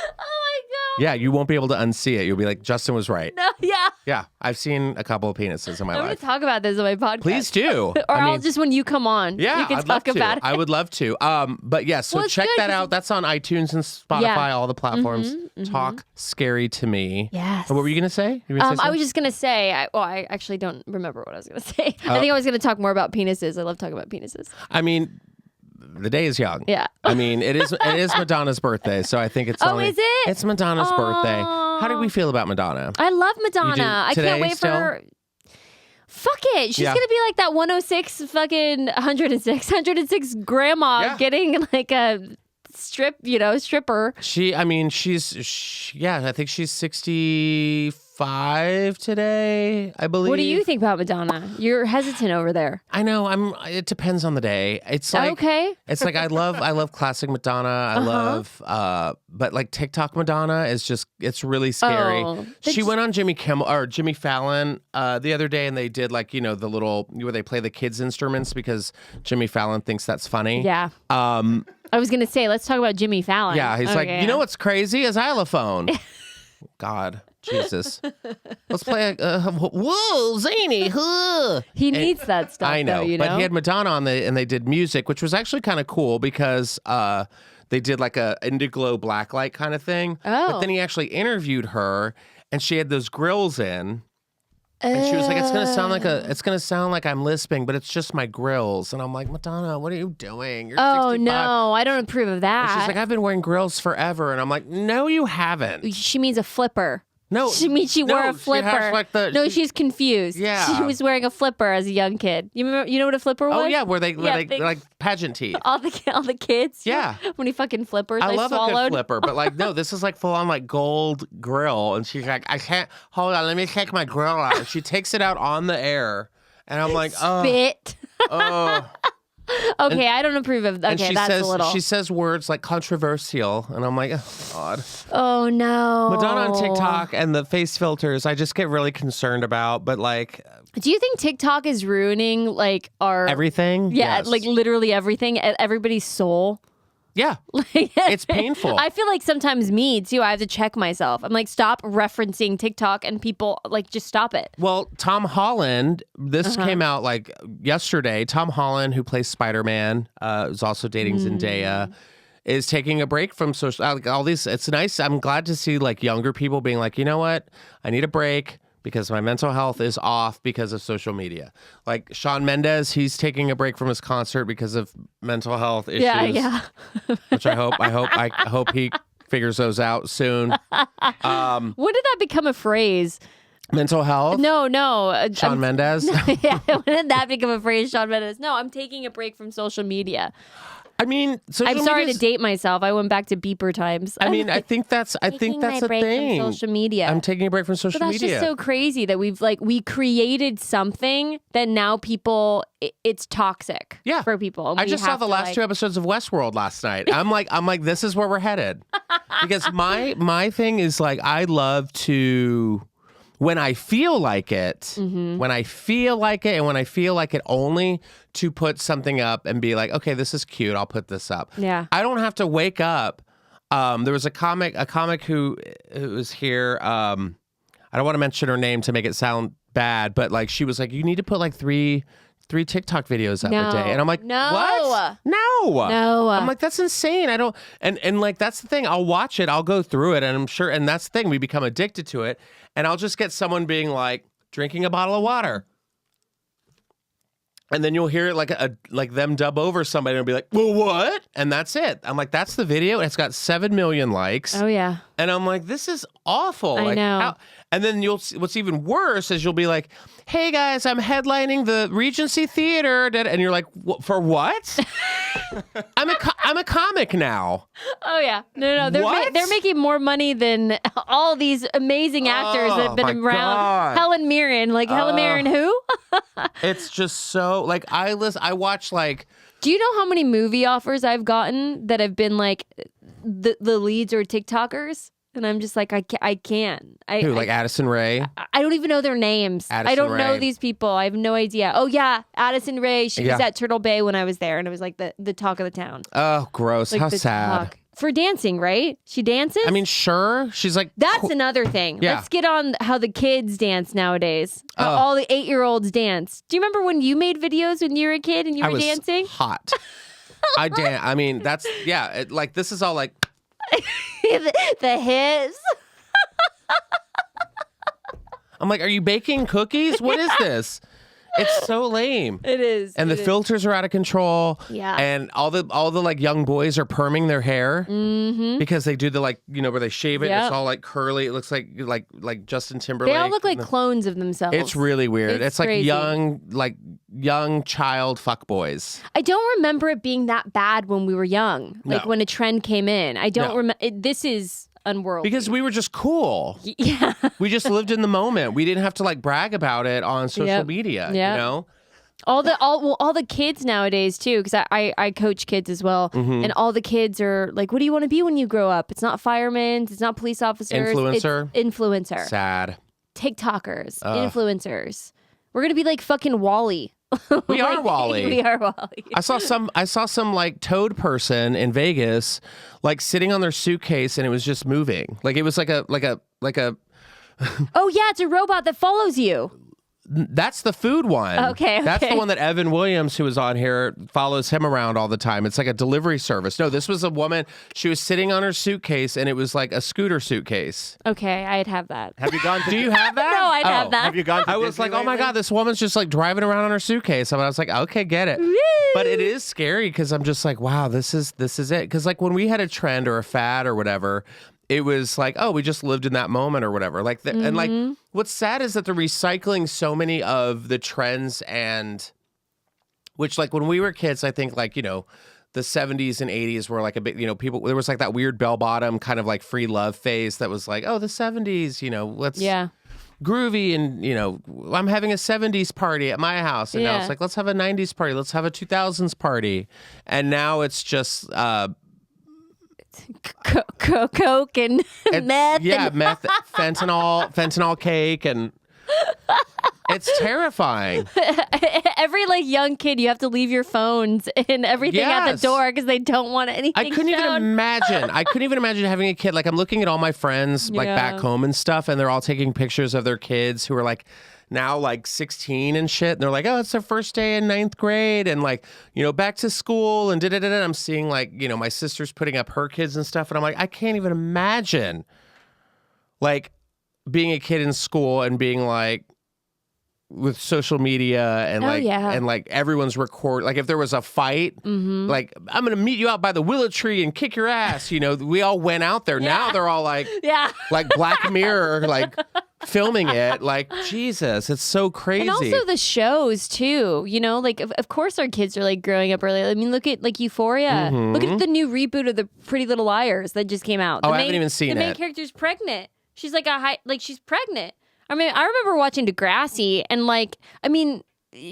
my Yeah, you won't be able to unsee it. You'll be like, Justin was right. god. No, yeah. Yeah, I've seen a couple of penises in my I'm gonna life. talk about this on my podcast. Please do. Or I I'll mean, just when you come on. yeah, you can I'd love talk to. about it. I would love to. But yeah, so Well, it's check good that 'cause out. That's on iTunes and Spotify, Yeah. all the platforms. Talk Scary to Me. Yes. What were you gonna say? You were gonna say I was something? just gonna say. I actually don't remember what I was gonna say. I think I was gonna talk more about penises. I love talking about penises. I mean, the day is young. Yeah. I mean, it is Madonna's birthday, so I think it's Oh, only, is it? It's Madonna's birthday. Aw. How do we feel about Madonna? I love Madonna. I today can't wait still? for her. Fuck it. She's Yeah. gonna be like that 106 fucking 106 grandma Yeah. getting like a stripper. I think she's 65 today, I believe. What do you think about Madonna? You're hesitant over there. I know. It depends on the day. It's like Okay. It's like I love classic Madonna. I love, but like TikTok Madonna is just it's really scary. Oh, She went on Jimmy Fallon the other day, and they did like the little where they play the kids instruments because Jimmy Fallon thinks that's funny. Yeah. I was gonna say, let's talk about Jimmy Fallon. Yeah, he's like, Okay. you know what's crazy? A xylophone. God, Jesus. Let's play whoa, zany. Huh. He needs that stuff. I know, though, you know. but he had Madonna on and they did music, which was actually kind of cool because they did like a Indiglo blacklight kind of thing. Oh. But then he actually interviewed her, and she had those grills in. And she was like, it's gonna sound like I'm lisping, but it's just my grills. And I'm like, Madonna, what are you doing? You're Oh 65. no, I don't approve of And that. she's like, I've been wearing grills forever. And I'm like, no, you haven't. She means a flipper. No. She means she wore no, a she flipper. has, like, she's confused. Yeah. She was wearing a flipper as a young kid. You remember? You know what a flipper was? Oh yeah, where they they- like pageant teeth. all the kids. Yeah. When he fucking flippers. I love a swallowed. good flipper, but like no, this is like full on like gold grill, and she's like, I can't hold on, let me take my grill out. And she takes it out on the air, and I'm like, oh, Bit. oh. Okay, I don't approve of. And Okay, she that's says a little. she says words like controversial, and I'm like, oh God. Oh no. Madonna on TikTok and the face filters, I just get really concerned about. But like Do you think TikTok is ruining like our everything, Yeah, yes. like literally everything, everybody's soul. yeah, it's painful. I feel like sometimes me too. I have to check myself. I'm like, stop referencing TikTok, and people like just stop it. Well, Tom Holland, this came out like yesterday. Tom Holland, who plays Spider-Man, is also dating Zendaya, is taking a break from social. All these, it's nice. I'm glad to see like younger people being like, you know what, I need a break because my mental health is off because of social media. Like Shawn Mendes, he's taking a break from his concert because of mental health issues. Yeah. Which I hope he figures those out soon. When did that become a phrase? Mental health. No. Shawn Mendes. Yeah, when did that become a phrase, Shawn Mendes? No, I'm taking a break from social media. I mean, I'm sorry to date myself. I went back to beeper times. I mean, I think that's the thing. From social media. I'm taking a break from social That's media. just so crazy that we created something that now people it's toxic for people. I just saw the last 2 episodes of Westworld last night. I'm like, this is where we're headed. Because my thing is like, I love to, when I feel like it, and when I feel like it only to put something up and be like, okay, this is cute, I'll put this up. Yeah. I don't have to wake up. There was a comic who was here. I don't want to mention her name to make it sound bad, but like she was like, you need to put like three TikTok videos up a day. And I'm like, no. What? No. I'm like, that's insane. I don't, and like, that's the thing. I'll watch it. I'll go through it. And I'm sure, and that's the thing. We become addicted to it. And I'll just get someone being like, drinking a bottle of water. And then you'll hear it like them dub over somebody and be like, well, what? And that's it. I'm like, that's the video. It's got 7 million likes. Oh, yeah. And I'm like, this is awful. I know. And then what's even worse is you'll be like, hey guys, I'm headlining the Regency Theater. And you're like, for what? I'm a comic now. Oh yeah. No. They're making more money than all these amazing actors that have been around. God. Helen Mirren. Like Helen Mirren who? It's just so like I watch like. Do you know how many movie offers I've gotten that have been like the leads or TikTokers? And I'm just like, I can't. Who, like Addison Rae? I don't even know their names. I don't know these people. I have no idea. Oh, yeah. Addison Rae. She was at Turtle Bay when I was there. And it was like the talk of the town. Oh, gross. Like how sad. Talk. For dancing, right? She dances? I mean, sure. She's like... That's another thing. Yeah. Let's get on how the kids dance nowadays. How all the 8-year-olds dance. Do you remember when you made videos when you were a kid and you were dancing? Hot. I dance. I mean, that's... Yeah. Like, this is all like... the hips. I'm like, are you baking cookies? What is this? It's so lame. It is. And the filters are out of control. Yeah. And all the like young boys are perming their hair because they do the like, where they shave it. Yep. It's all like curly. It looks like Justin Timberlake. They all look like clones of themselves. It's really weird. It's like crazy. young child fuckboys. I don't remember it being that bad when we were young. Like No. when a trend came in. I don't remember. This is unworldly. Because we were just cool. Yeah. We just lived in the moment. We didn't have to like brag about it on social media, All the kids nowadays too, because I coach kids as well, and all the kids are like, "What do you want to be when you grow up?" It's not firemen, it's not police officers, Influencer. It's influencer, Sad. TikTokers, influencers. We're gonna be like fucking Wall-E. We are Wall-E. We are Wall-E. I saw some like toad person in Vegas, like sitting on their suitcase, and it was just moving. Like it was like a. Oh yeah, it's a robot that follows you. That's the food one. Okay. That's the one that Evan Williams, who was on here, follows him around all the time. It's like a delivery service. No, this was a woman. She was sitting on her suitcase, and it was like a scooter suitcase. Okay, I'd have that. Have you gone to... Do you have that? No, I'd have that. Have you gone to I was Disney like, oh my lately? God, this woman's just like driving around on her suitcase. And I was like, okay, get it. But it is scary because I'm just like, wow, this is it. Because like when we had a trend or a fad or whatever, it was like, oh, we just lived in that moment or whatever. Like, and like, what's sad is that they're recycling so many of the trends and, which like when we were kids, I think like, the 70s and 80s were like a bit, people, there was like that weird bell bottom kind of like free love phase that was like, oh, the 70s, let's groovy and, I'm having a 70s party at my house. And now it's like, let's have a 90s party. Let's have a 2000s party. And now it's just, Coke and meth. Yeah, meth, fentanyl cake, and it's terrifying. Every like young kid, you have to leave your phones and everything at the door because they don't want anything. I couldn't even imagine having a kid. Like I'm looking at all my friends like back home and stuff, and they're all taking pictures of their kids who are like now like 16 and shit. And they're like, oh, it's their first day in 9th grade and like, back to school and da-da-da-da. I'm seeing like, my sister's putting up her kids and stuff. And I'm like, I can't even imagine like being a kid in school and being like with social media and and like everyone's like if there was a fight, like I'm going to meet you out by the willow tree and kick your ass. We all went out there. Now they're all like, like Black Mirror, like filming it. Like, Jesus, it's so crazy. And also the shows too, you know, like of course our kids are like growing up early. I mean, look at like Euphoria. Look at the new reboot of the Pretty Little Liars that just came out. I haven't even seen The main it. character's pregnant. She's like she's pregnant. I mean, I remember watching Degrassi and like, I mean,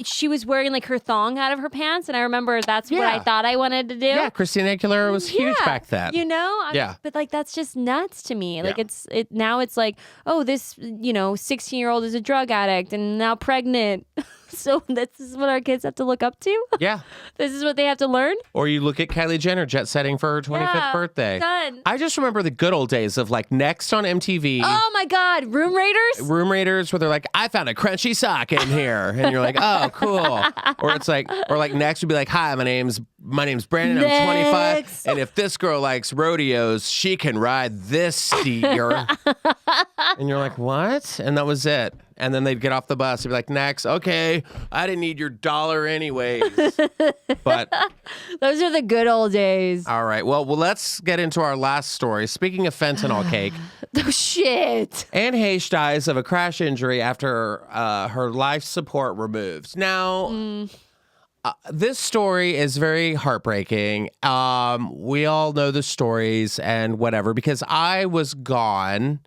she was wearing like her thong out of her pants, and I remember that's what I thought I wanted to do. Yeah, Christina Aguilera was huge back then. You know? Yeah. But like that's just nuts to me. Like now it's like, oh, this, 16-year-old is a drug addict and now pregnant. So this is what our kids have to look up to? Yeah. This is what they have to learn? Or you look at Kylie Jenner jet setting for her 25th birthday. Done. I just remember the good old days of like Next on MTV. Oh my God, Room Raiders? Room Raiders, where they're like, I found a crunchy sock in here. And you're like, oh, cool. Or it's like, Next would be like, hi, my name's Brandon, I'm 25. And if this girl likes rodeos, she can ride this steer. And you're like, what? And that was it. And then they'd get off the bus and be like, next, okay, I didn't need your dollar anyways. But those are the good old days. All right. Well, let's get into our last story. Speaking of fentanyl cake. Oh, shit. Anne Heche dies of a crash injury after her life support removed. Now, this story is very heartbreaking. We all know the stories and whatever, because I was gone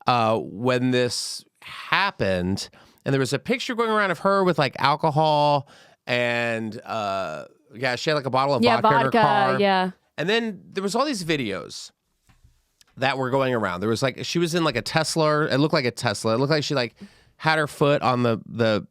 when this happened, and there was a picture going around of her with like alcohol and she had like a bottle of vodka in her car. Yeah. And then there was all these videos that were going around. There was like, she was in like a Tesla. It looked like a Tesla. It looked like she like had her foot on the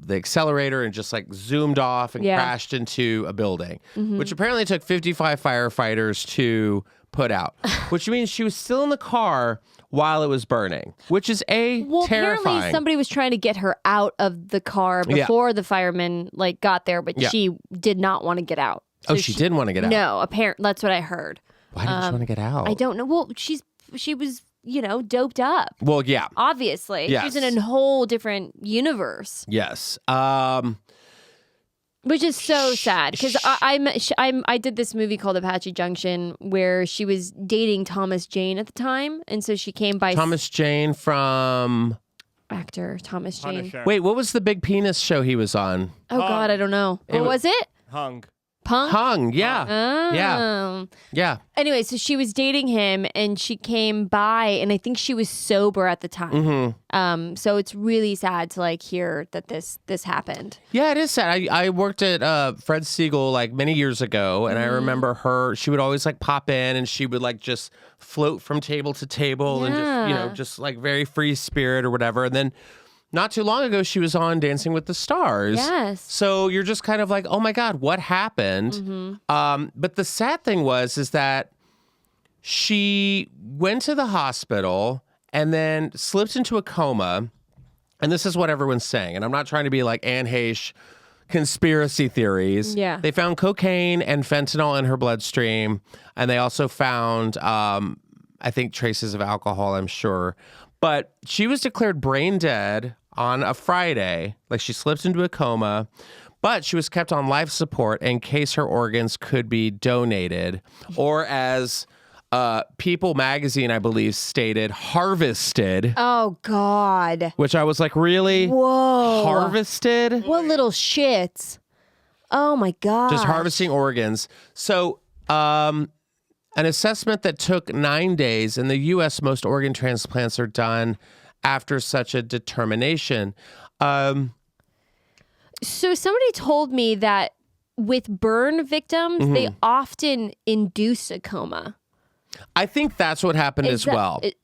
accelerator and just like zoomed off and crashed into a building, which apparently took 55 firefighters to put out, which means she was still in the car while it was burning, which is terrifying. Apparently somebody was trying to get her out of the car before the firemen like got there, but she did not want to get out. So she didn't want to get out? No, apparently that's what I heard. Why didn't she want to get out? I don't know. Well, she was, doped up. Well, yeah. Obviously. Yes. She's in a whole different universe. Yes. Which is so sad, because I did this movie called Apache Junction where she was dating Thomas Jane at the time, and so she came by Thomas Jane from actor Thomas Jane. Punisher. Wait, what was the big penis show he was on? Oh God, I don't know. What was it? Hung. Punk? Hung, yeah. Oh. Yeah. Anyway, so she was dating him, and she came by, and I think she was sober at the time. So it's really sad to like hear that this happened. Yeah, it is sad. I worked at Fred Siegel like many years ago, and I remember she would always like pop in, and she would like just float from table to table and just, just like very free spirit or whatever. And then not too long ago, she was on Dancing with the Stars. Yes. So you're just kind of like, oh my God, what happened? But the sad thing is that she went to the hospital and then slipped into a coma. And this is what everyone's saying. And I'm not trying to be like Anne Heche conspiracy theories. Yeah. They found cocaine and fentanyl in her bloodstream. And they also found, I think, traces of alcohol, I'm sure. But she was declared brain dead on a Friday. Like, she slipped into a coma, but she was kept on life support in case her organs could be donated, or as People magazine, I believe, stated, harvested. Oh God. Which I was like, really? Whoa. Harvested? What little shits. Oh my God. Just harvesting organs. So, an assessment that took 9 days. In the U.S., most organ transplants are done after such a determination. So somebody told me that with burn victims, they often induce a coma. I think that's what happened as well. Okay.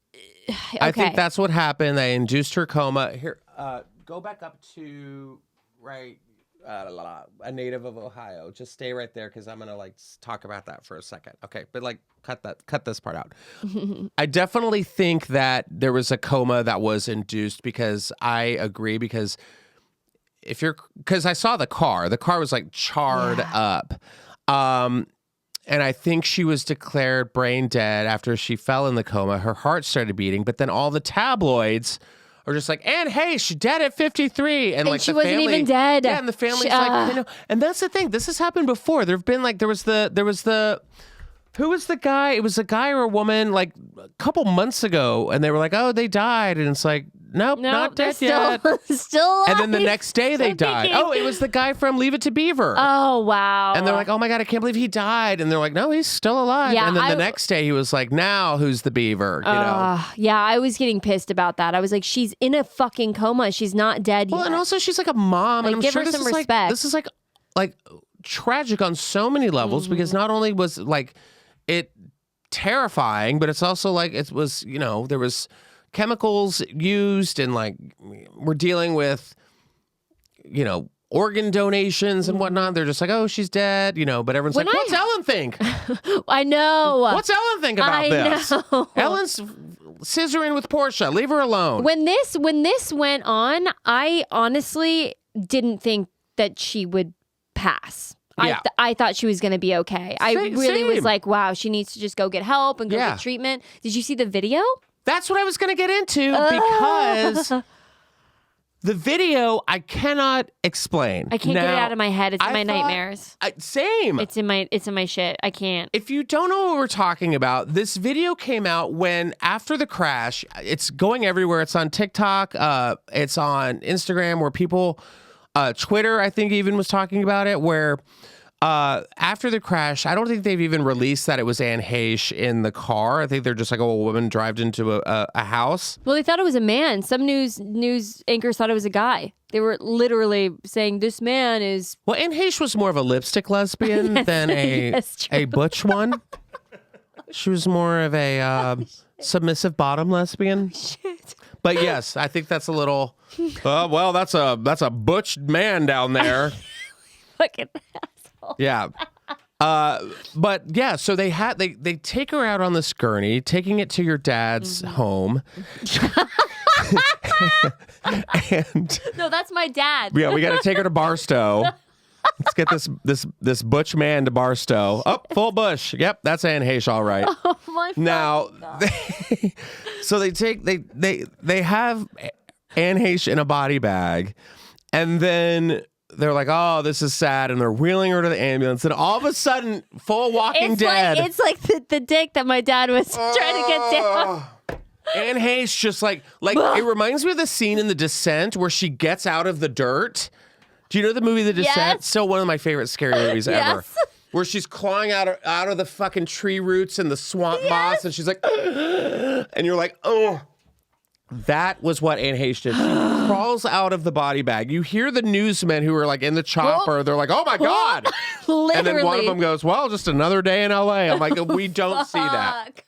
I think that's what happened. They induced her coma. Here, go back up to a native of Ohio. Just stay right there because I'm gonna like talk about that for a second. Okay, but like cut this part out. I definitely think that there was a coma that was induced, because I agree, because because I saw the car was like charred up. And I think she was declared brain dead after she fell in the coma. Her heart started beating, but then all the tabloids are just like, Anne Heche, dead at 53. And like she the wasn't family, even dead. Yeah, and the family's like, you know. And that's the thing. This has happened before. There was the Who was the guy? It was a guy or a woman like a couple months ago, and they were like, "Oh, they died," and it's like, "Nope, not they're dead yet." still alive. And then the next day they I'm died. thinking- Oh, it was the guy from Leave It to Beaver. Oh, wow. And they're like, "Oh my God, I can't believe he died." And they're like, "No, he's still alive." Yeah, and then the next day he was like, "Now who's the beaver?" You know. Yeah, I was getting pissed about that. I was like, she's in a fucking coma. She's not dead yet. Well, and also she's like a mom, and I'm give sure her this some is respect. this is like tragic on so many levels because not only was like it terrifying, but it's also like it was, you know, there was chemicals used and like we're dealing with, you know, organ donations and whatnot. They're just like, oh, she's dead, you know, but everyone's When like, what's Ellen think? I know. What's Ellen think about this? Know. Ellen's scissoring with Portia. Leave her alone. When this went on, I honestly didn't think that she would pass. Yeah. I thought she was going to be okay. I really was same. like, wow, she needs to just go get help and go Yeah. get treatment. Did you see the video? That's what I was going to get into because the video I cannot explain. I can't get it out of my head. It's in my nightmares. Same. It's in my shit. I can't. If you don't know what we're talking about, this video came out when after the crash. It's going everywhere. It's on TikTok. It's on Instagram where people, Twitter, I think even was talking about it. Where after the crash, I don't think they've even released that it was Anne Heche in the car. I think they're just like, oh, a woman drove into a house. Well, they thought it was a man. Some news anchors thought it was a guy. They were literally saying this man is. Well, Anne Heche was more of a lipstick lesbian than a butch one. She was more of a submissive bottom lesbian. Shit. But yes, I think that's a little. Well, that's a butch man down there. Fucking asshole. Yeah. But yeah, so they take her out on this gurney, taking it to your dad's home. And No, that's my dad. yeah, we got to take her to Barstow. Let's get this butch man to Barstow. Oh, full bush. Yep, that's Anne Heche, all right. Oh my Now, so they have Anne Heche in a body bag, and then they're like, "Oh, this is sad," and they're wheeling her to the ambulance, and all of a sudden, full Walking Dead. It's like the dick that my dad was trying to get down. Anne Heche just like it reminds me of the scene in The Descent where she gets out of the dirt. Do you know the movie The Descent? Yes. Still one of my favorite scary movies ever. Yes. Where she's clawing out of the fucking tree roots and the swamp moss, and she's like, and you're like, oh. That was what Anne Heche did. She crawls out of the body bag. You hear the newsmen who are like in the chopper. They're like, oh my God. Literally. And then one of them goes, well, just another day in LA. I'm like, we don't see that.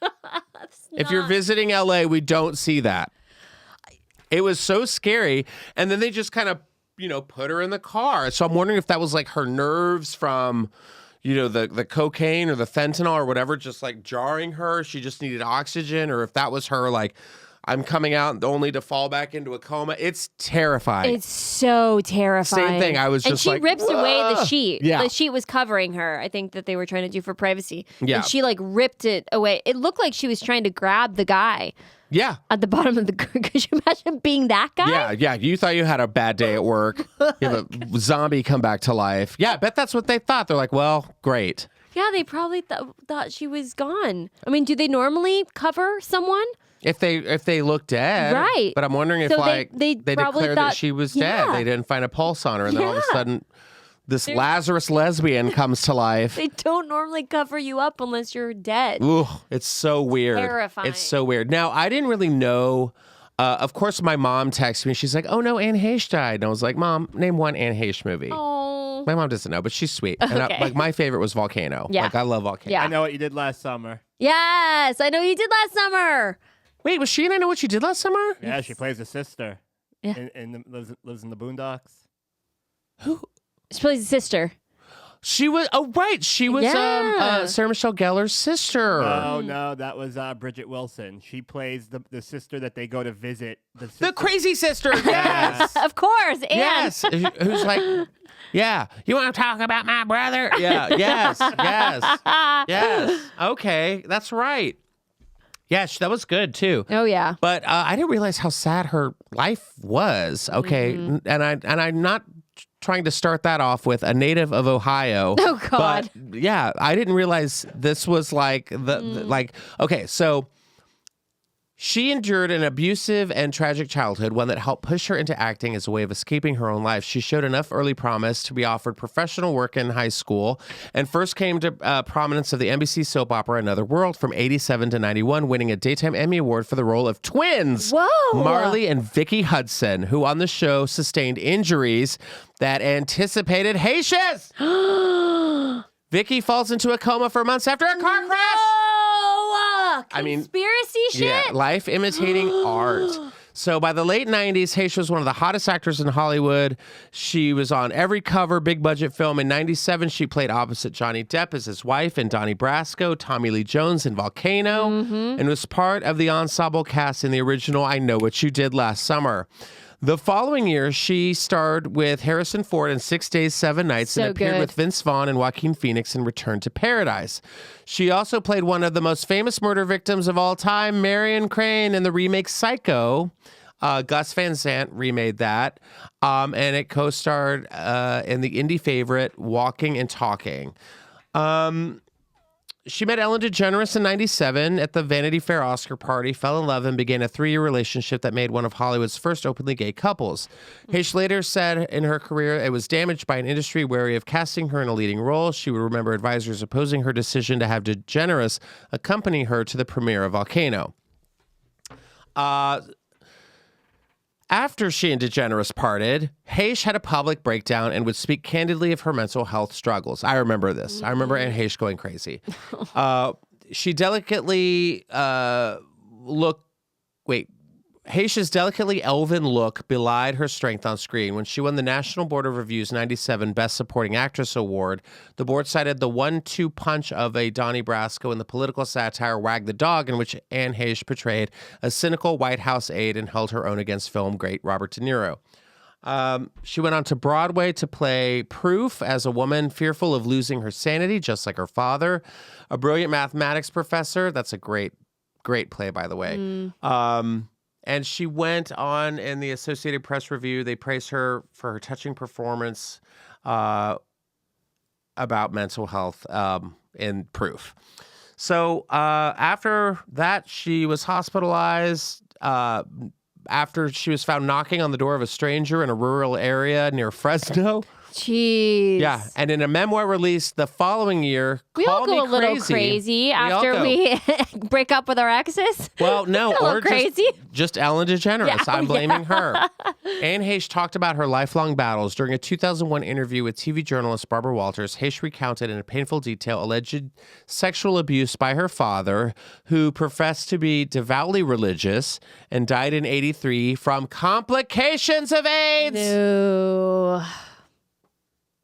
If you're visiting LA, we don't see that. It was so scary. And then they just kind of, put her in the car. So I'm wondering if that was like her nerves from, the cocaine or the fentanyl or whatever, just like jarring her. She just needed oxygen, or if that was her like, I'm coming out only to fall back into a coma. It's terrifying. It's so terrifying. Same thing. I was just like, and she rips away the sheet. Yeah. The sheet was covering her. I think that they were trying to do for privacy. Yeah. And she like ripped it away. It looked like she was trying to grab the guy yeah. at the bottom of the. Could you imagine being that guy? Yeah. You thought you had a bad day at work. You have a zombie come back to life. Yeah, I bet that's what they thought. They're like, well, great. Yeah, they probably thought she was gone. I mean, do they normally cover someone? If they look dead, Right. But I'm wondering if So they probably declared thought- that she was dead. Yeah. They didn't find a pulse on her, and then all of a Yeah. sudden, this Lazarus lesbian comes to life. They don't normally cover you up unless you're dead. Ooh, it's so weird. Terrifying. It's so weird. Now, I didn't really know. Of course, my mom texted me. She's like, "Oh no, Anne Heche died," and I was like, "Mom, name one Anne Heche movie." Oh. My mom doesn't know, but she's sweet. And Okay. my favorite was Volcano. Yeah. Like I love Volcano. Yeah. I Know What You Did Last Summer. Yes, I know you did last summer. Wait, was she in I Know What You Did Last Summer? Yeah, she plays a sister. Yeah. Lives in the Boondocks. She plays a sister. She was. Oh, right. She was Yeah. Sarah Michelle Gellar's sister. Oh no, that was Bridget Wilson. She plays the sister that they go to visit. The crazy sister. Yes. Of course, Anne. Yes. Who's like, yeah. You want to talk about my brother? Yeah. Yes. Yes. Yes. Okay. That's right. Yes, that was good too. Oh yeah. But I didn't realize how sad her life was. Okay, and I'm not trying to start that off with a native of Ohio. Oh, God. But yeah, I didn't realize this was like okay, so she endured an abusive and tragic childhood, one that helped push her into acting as a way of escaping her own life. She showed enough early promise to be offered professional work in high school and first came to prominence of the NBC soap opera Another World from 87 to 91, winning a Daytime Emmy Award for the role of twins, Whoa. Marley and Vicky Hudson, who on the show sustained injuries that anticipated Heche's. Vicky falls into a coma for months after a car crash. I mean, conspiracy shit? Yeah, life imitating art. So by the late 90s, Heche was one of the hottest actors in Hollywood. She was on every cover, big budget film. In 97, she played opposite Johnny Depp as his wife in Donnie Brasco, Tommy Lee Jones in Volcano, and was part of the ensemble cast in the original I Know What You Did Last Summer. The following year, she starred with Harrison Ford in 6 Days, 7 Nights and appeared with Vince Vaughn and Joaquin Phoenix in Return to Paradise. She also played one of the most famous murder victims of all time, Marion Crane, in the remake Psycho. Gus Van Sant remade that, and it co-starred in the indie favorite Walking and Talking. She met Ellen DeGeneres in 97 at the Vanity Fair Oscar party, fell in love, and began a 3-year relationship that made one of Hollywood's first openly gay couples. Heche later said in her career it was damaged by an industry wary of casting her in a leading role. She would remember advisors opposing her decision to have DeGeneres accompany her to the premiere of Volcano. After she and DeGeneres parted, Heche had a public breakdown and would speak candidly of her mental health struggles. I remember this. I remember Anne Heche going crazy. She delicately Heche's delicately elven look belied her strength on screen. When she won the National Board of Review's 97 Best Supporting Actress Award, the board cited the 1-2 punch of a Donnie Brasco in the political satire Wag the Dog, in which Anne Heche portrayed a cynical White House aide and held her own against film great Robert De Niro. She went on to Broadway to play Proof as a woman fearful of losing her sanity, just like her father, a brilliant mathematics professor. That's a great play, by the way. And she went on in the Associated Press review. They praised her for her touching performance about mental health in Proof. So after that, she was hospitalized after she was found knocking on the door of a stranger in a rural area near Fresno. Jeez. Yeah, and in a memoir released the following year, we all go a little crazy after we break up with our exes. Well, no, or crazy. Just Ellen DeGeneres. Yeah, I'm blaming her. Anne Heche talked about her lifelong battles. During a 2001 interview with TV journalist Barbara Walters, Heche recounted in a painful detail alleged sexual abuse by her father, who professed to be devoutly religious and died in 1983 from complications of AIDS. No.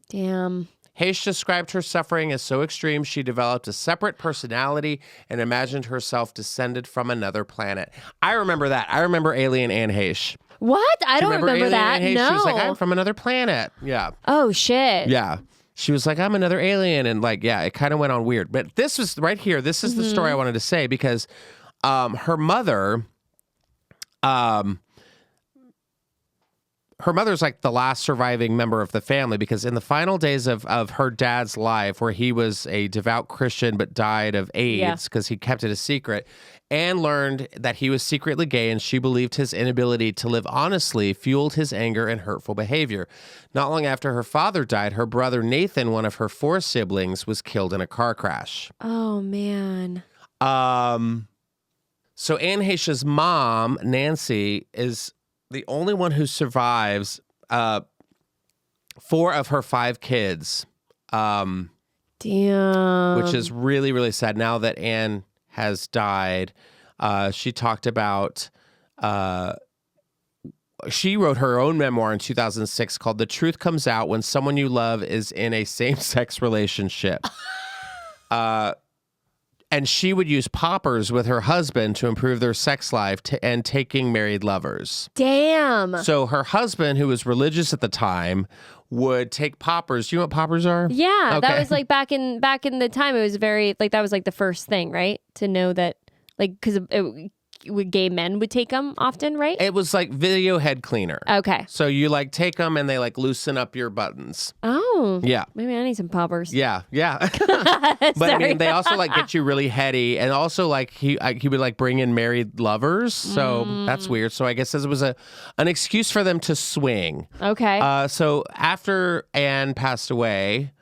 Damn. Heche described her suffering as so extreme she developed a separate personality and imagined herself descended from another planet. I remember that. I remember Alien Anne Heche. What? I don't remember Alien that. Anne Heche? No. She was like, I'm from another planet. Yeah. Oh, shit. Yeah. She was like, I'm another alien. And like, yeah, it kind of went on weird. But this was right here. This is the story I wanted to say because her mother... her mother's like the last surviving member of the family because in the final days of her dad's life, where he was a devout Christian but died of AIDS because he kept it a secret, Anne learned that he was secretly gay, and she believed his inability to live honestly fueled his anger and hurtful behavior. Not long after her father died, her brother Nathan, one of her 4 siblings, was killed in a car crash. Oh, man. So Anne Heche's mom, Nancy, is the only one who survives 4 of her 5 kids. Damn. Which is really, really sad. Now that Anne has died, she talked about... she wrote her own memoir in 2006 called The Truth Comes Out When Someone You Love Is in a Same-Sex Relationship. And she would use poppers with her husband to improve their sex life and taking married lovers. Damn. So her husband, who was religious at the time, would take poppers. Do you know what poppers are? Yeah, Okay. that was like back in the time. It was very like that was like the first thing, right? To know that, like, because gay men would take them often, right? It was like video head cleaner. Okay. So you like take them and they like loosen up your buttons. Oh. Yeah. Maybe I need some poppers. Yeah. But I mean, they also like get you really heady, and also like he would like bring in married lovers. So that's weird. So I guess this was an excuse for them to swing. Okay. So after Anne passed away,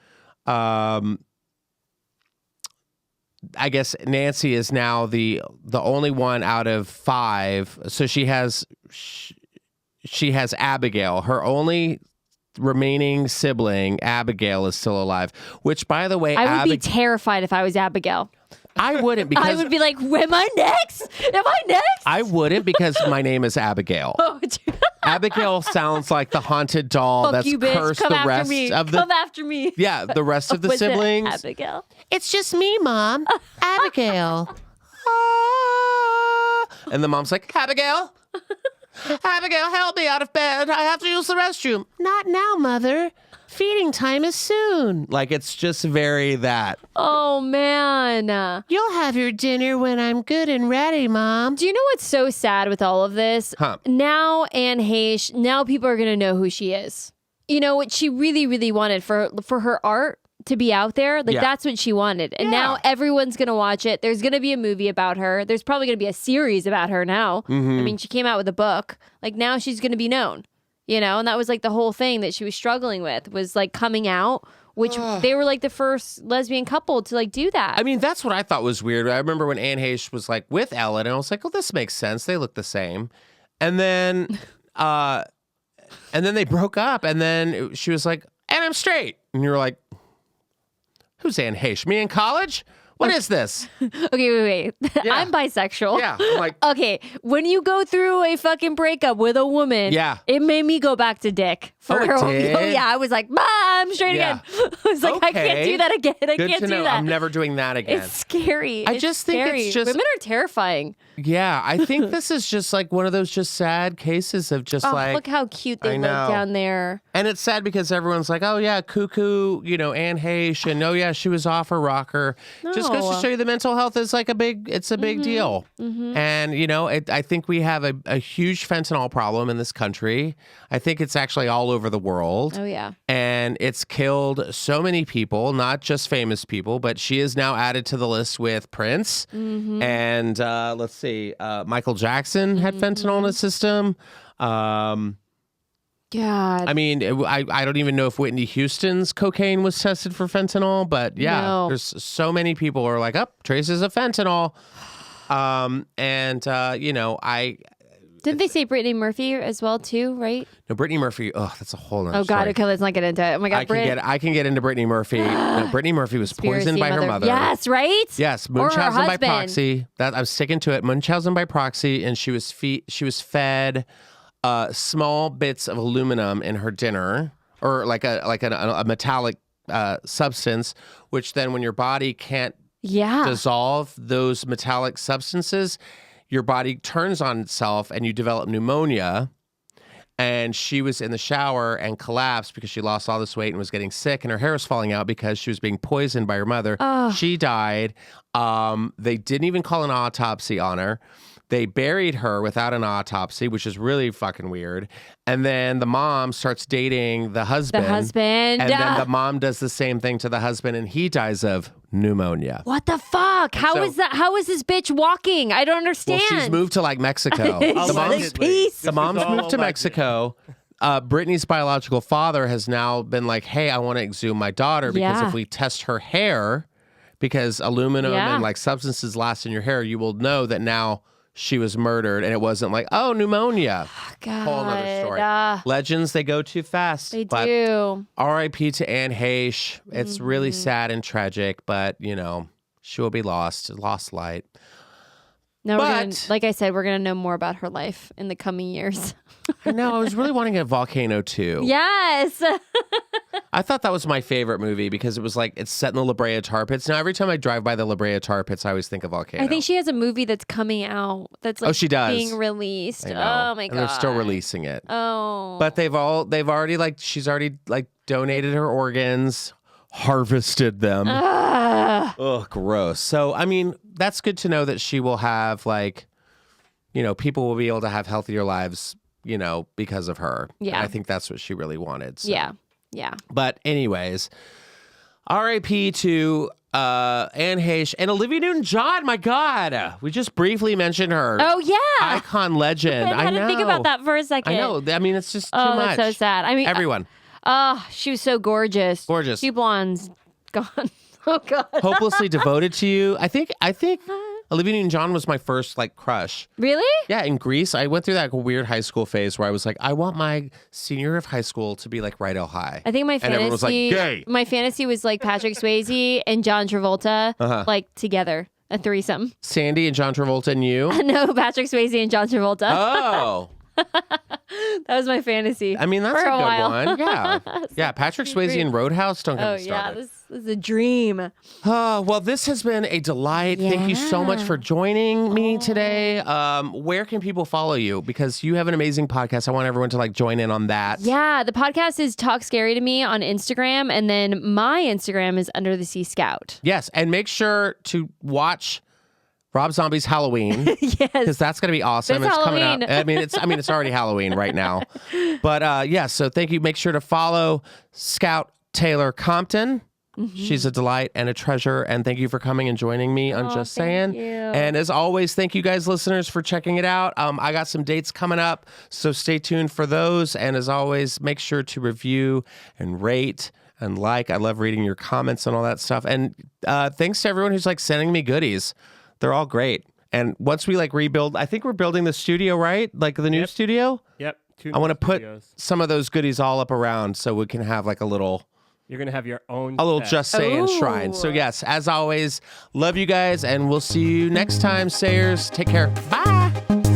I guess Nancy is now the only one out of 5. So she has Abigail, her only remaining sibling. Abigail is still alive, which, by the way, I would be terrified if I was Abigail. I wouldn't, because I would be like, am I next? Am I next? I wouldn't, because my name is Abigail. Oh, Abigail sounds like the haunted doll fuck that's you, bitch. cursed Come the after rest me. of the Come after me. Yeah, the rest of the Was it siblings. Abigail. It's just me, Mom. Abigail. Ah. And the mom's like, Abigail, help me out of bed. I have to use the restroom. Not now, Mother. Feeding time is soon. Like, it's just very that. Oh, man. You'll have your dinner when I'm good and ready, Mom. Do you know what's so sad with all of this? Huh. Now Anne Heche, now people are going to know who she is. You know, what she really, really wanted for her art to be out there. Like, Yeah. that's what she wanted. And now everyone's going to watch it. There's going to be a movie about her. There's probably going to be a series about her now. Mm-hmm. I mean, she came out with a book. Like, now she's going to be known. You know, and that was like the whole thing that she was struggling with, was like coming out, which they were like the first lesbian couple to like do that. I mean, that's what I thought was weird. I remember when Anne Heche was like with Ellen, and I was like, oh, this makes sense. They look the same. And then they broke up, and then she was like, and I'm straight. And you were like, who's Anne Heche? Me in college? What is this? Okay, wait. Yeah. I'm bisexual. Yeah. I'm like, Okay, when you go through a fucking breakup with a woman, Yeah. it made me go back to dick. Oh, it did? Oh, yeah, I was like, I'm straight Yeah. again. I was like, I can't Okay. do that again. I good can't to do know. that. I'm never doing that again. It's scary. I It's just think it's scary. just- Women are terrifying. Yeah, I think this is just like one of those just sad cases of just Oh, like, look how cute they I look know. down there. and it's sad because everyone's like, oh yeah, cuckoo, you know, Anne Heche, and oh yeah, she was off her rocker. Just goes to No. show you the mental health is like a big deal. And you know, I think we have a huge fentanyl problem in this country. I think it's actually all over the world. Oh, yeah. And it's killed so many people, not just famous people, but she is now added to the list with Prince. And let's see, Michael Jackson had fentanyl in his system. God. I mean, I don't even know if Whitney Houston's cocaine was tested for fentanyl, but yeah, No. there's so many people who are like, oh, traces of fentanyl. You know, Didn't they say Brittany Murphy as well, too, right? no, Brittany Murphy. Oh, that's a whole nother Oh, God. story. Okay, let's not get into it. Oh, my God. I can get into Brittany Murphy. No, Brittany Murphy was poisoned by her mother. Yes, right? Yes, Or her Munchausen by husband. proxy. That I'm sticking to it. Munchausen by proxy, and she was fed small bits of aluminum in her dinner, or like a metallic substance, which then when your body can't Yeah. dissolve those metallic substances, your body turns on itself and you develop pneumonia. And she was in the shower and collapsed because she lost all this weight and was getting sick, and her hair was falling out because she was being poisoned by her mother. She died. They didn't even call an autopsy on her. They buried her without an autopsy, which is really fucking weird. And then the mom starts dating the husband. husband. And then the mom does the same thing to the husband, and he dies of pneumonia. What the fuck? How is that? How is this bitch walking? I don't understand. Well, she's moved to like Mexico. Peace. The mom's moved to Mexico. Brittany's biological father has now been like, hey, I want to exhume my daughter because Yeah. if we test her hair, because aluminum Yeah. and like substances last in your hair, you will know that now she was murdered, and it wasn't like, oh, pneumonia. God. Whole nother story. Legends, they go too fast. They but do. R.I.P. to Anne Heche. It's really sad and tragic, but you know, she will be lost light. No, But- like I said, we're gonna know more about her life in the coming years. No, I was really wanting a Volcano 2. Yes. I thought that was my favorite movie because it was like, it's set in the La Brea Tar Pits. Now, every time I drive by the La Brea Tar Pits, I always think of Volcano. I think she has a movie that's coming out that's like she does. being released. I know. Oh my God. And they're still releasing it. Oh. But they've already like, she's already like donated her organs, harvested them. Ah. Ugh, gross. So, I mean, that's good to know that she will have like people will be able to have healthier lives, because of her. Yeah. And I think that's what she really wanted. So. Yeah. Yeah. But anyways, R.I.P. to Anne Heche and Olivia Newton-John. My God, we just briefly mentioned her. Oh yeah. Icon legend. I had to think about that for a second. I know. I mean, it's just too Oh, much. that's so sad. I mean, Everyone. she was so gorgeous. Gorgeous. Two blondes gone. Oh God. Hopelessly devoted to you. I think Olivia Newton-John was my first crush. Really? Yeah, in Greece, I went through that weird high school phase where I was like, I want my senior of high school to be like Rydell High. I think my And everyone was like, fantasy, gay. my fantasy was like Patrick Swayze and John Travolta, like together, a threesome. Sandy and John Travolta and you. No, Patrick Swayze and John Travolta. Oh. That was my fantasy. I mean, that's for a a good while. one. Yeah. Yeah, Patrick Swayze in Roadhouse. Don't get Oh me yeah, started. this is a dream. Well, this has been a delight. Thank you so much for joining me today. Where can people follow you? Because you have an amazing podcast. I want everyone to join in on that. Yeah, the podcast is Talk Scary to Me on Instagram, and then my Instagram is Under the Sea Scout. Yes, and make sure to watch Rob Zombie's Halloween. Yes, Because that's going to be awesome. It's coming Halloween. up. It's already Halloween right now. But so thank you. Make sure to follow Scout Taylor-Compton. She's a delight and a treasure. And thank you for coming and joining me on Just thank Saying. you. And as always, thank you guys, listeners, for checking it out. I got some dates coming up, so stay tuned for those. And as always, make sure to review and rate and like. I love reading your comments and all that stuff. And thanks to everyone who's sending me goodies. They're all great. And once we rebuild, I think we're building the studio, right? The new studio? Yep. I want to put some of those goodies all up around so we can have a little You're going to have your own a little set. Just Saying shrine. So yes, as always, love you guys and we'll see you next time, Sayers. Take care. Bye.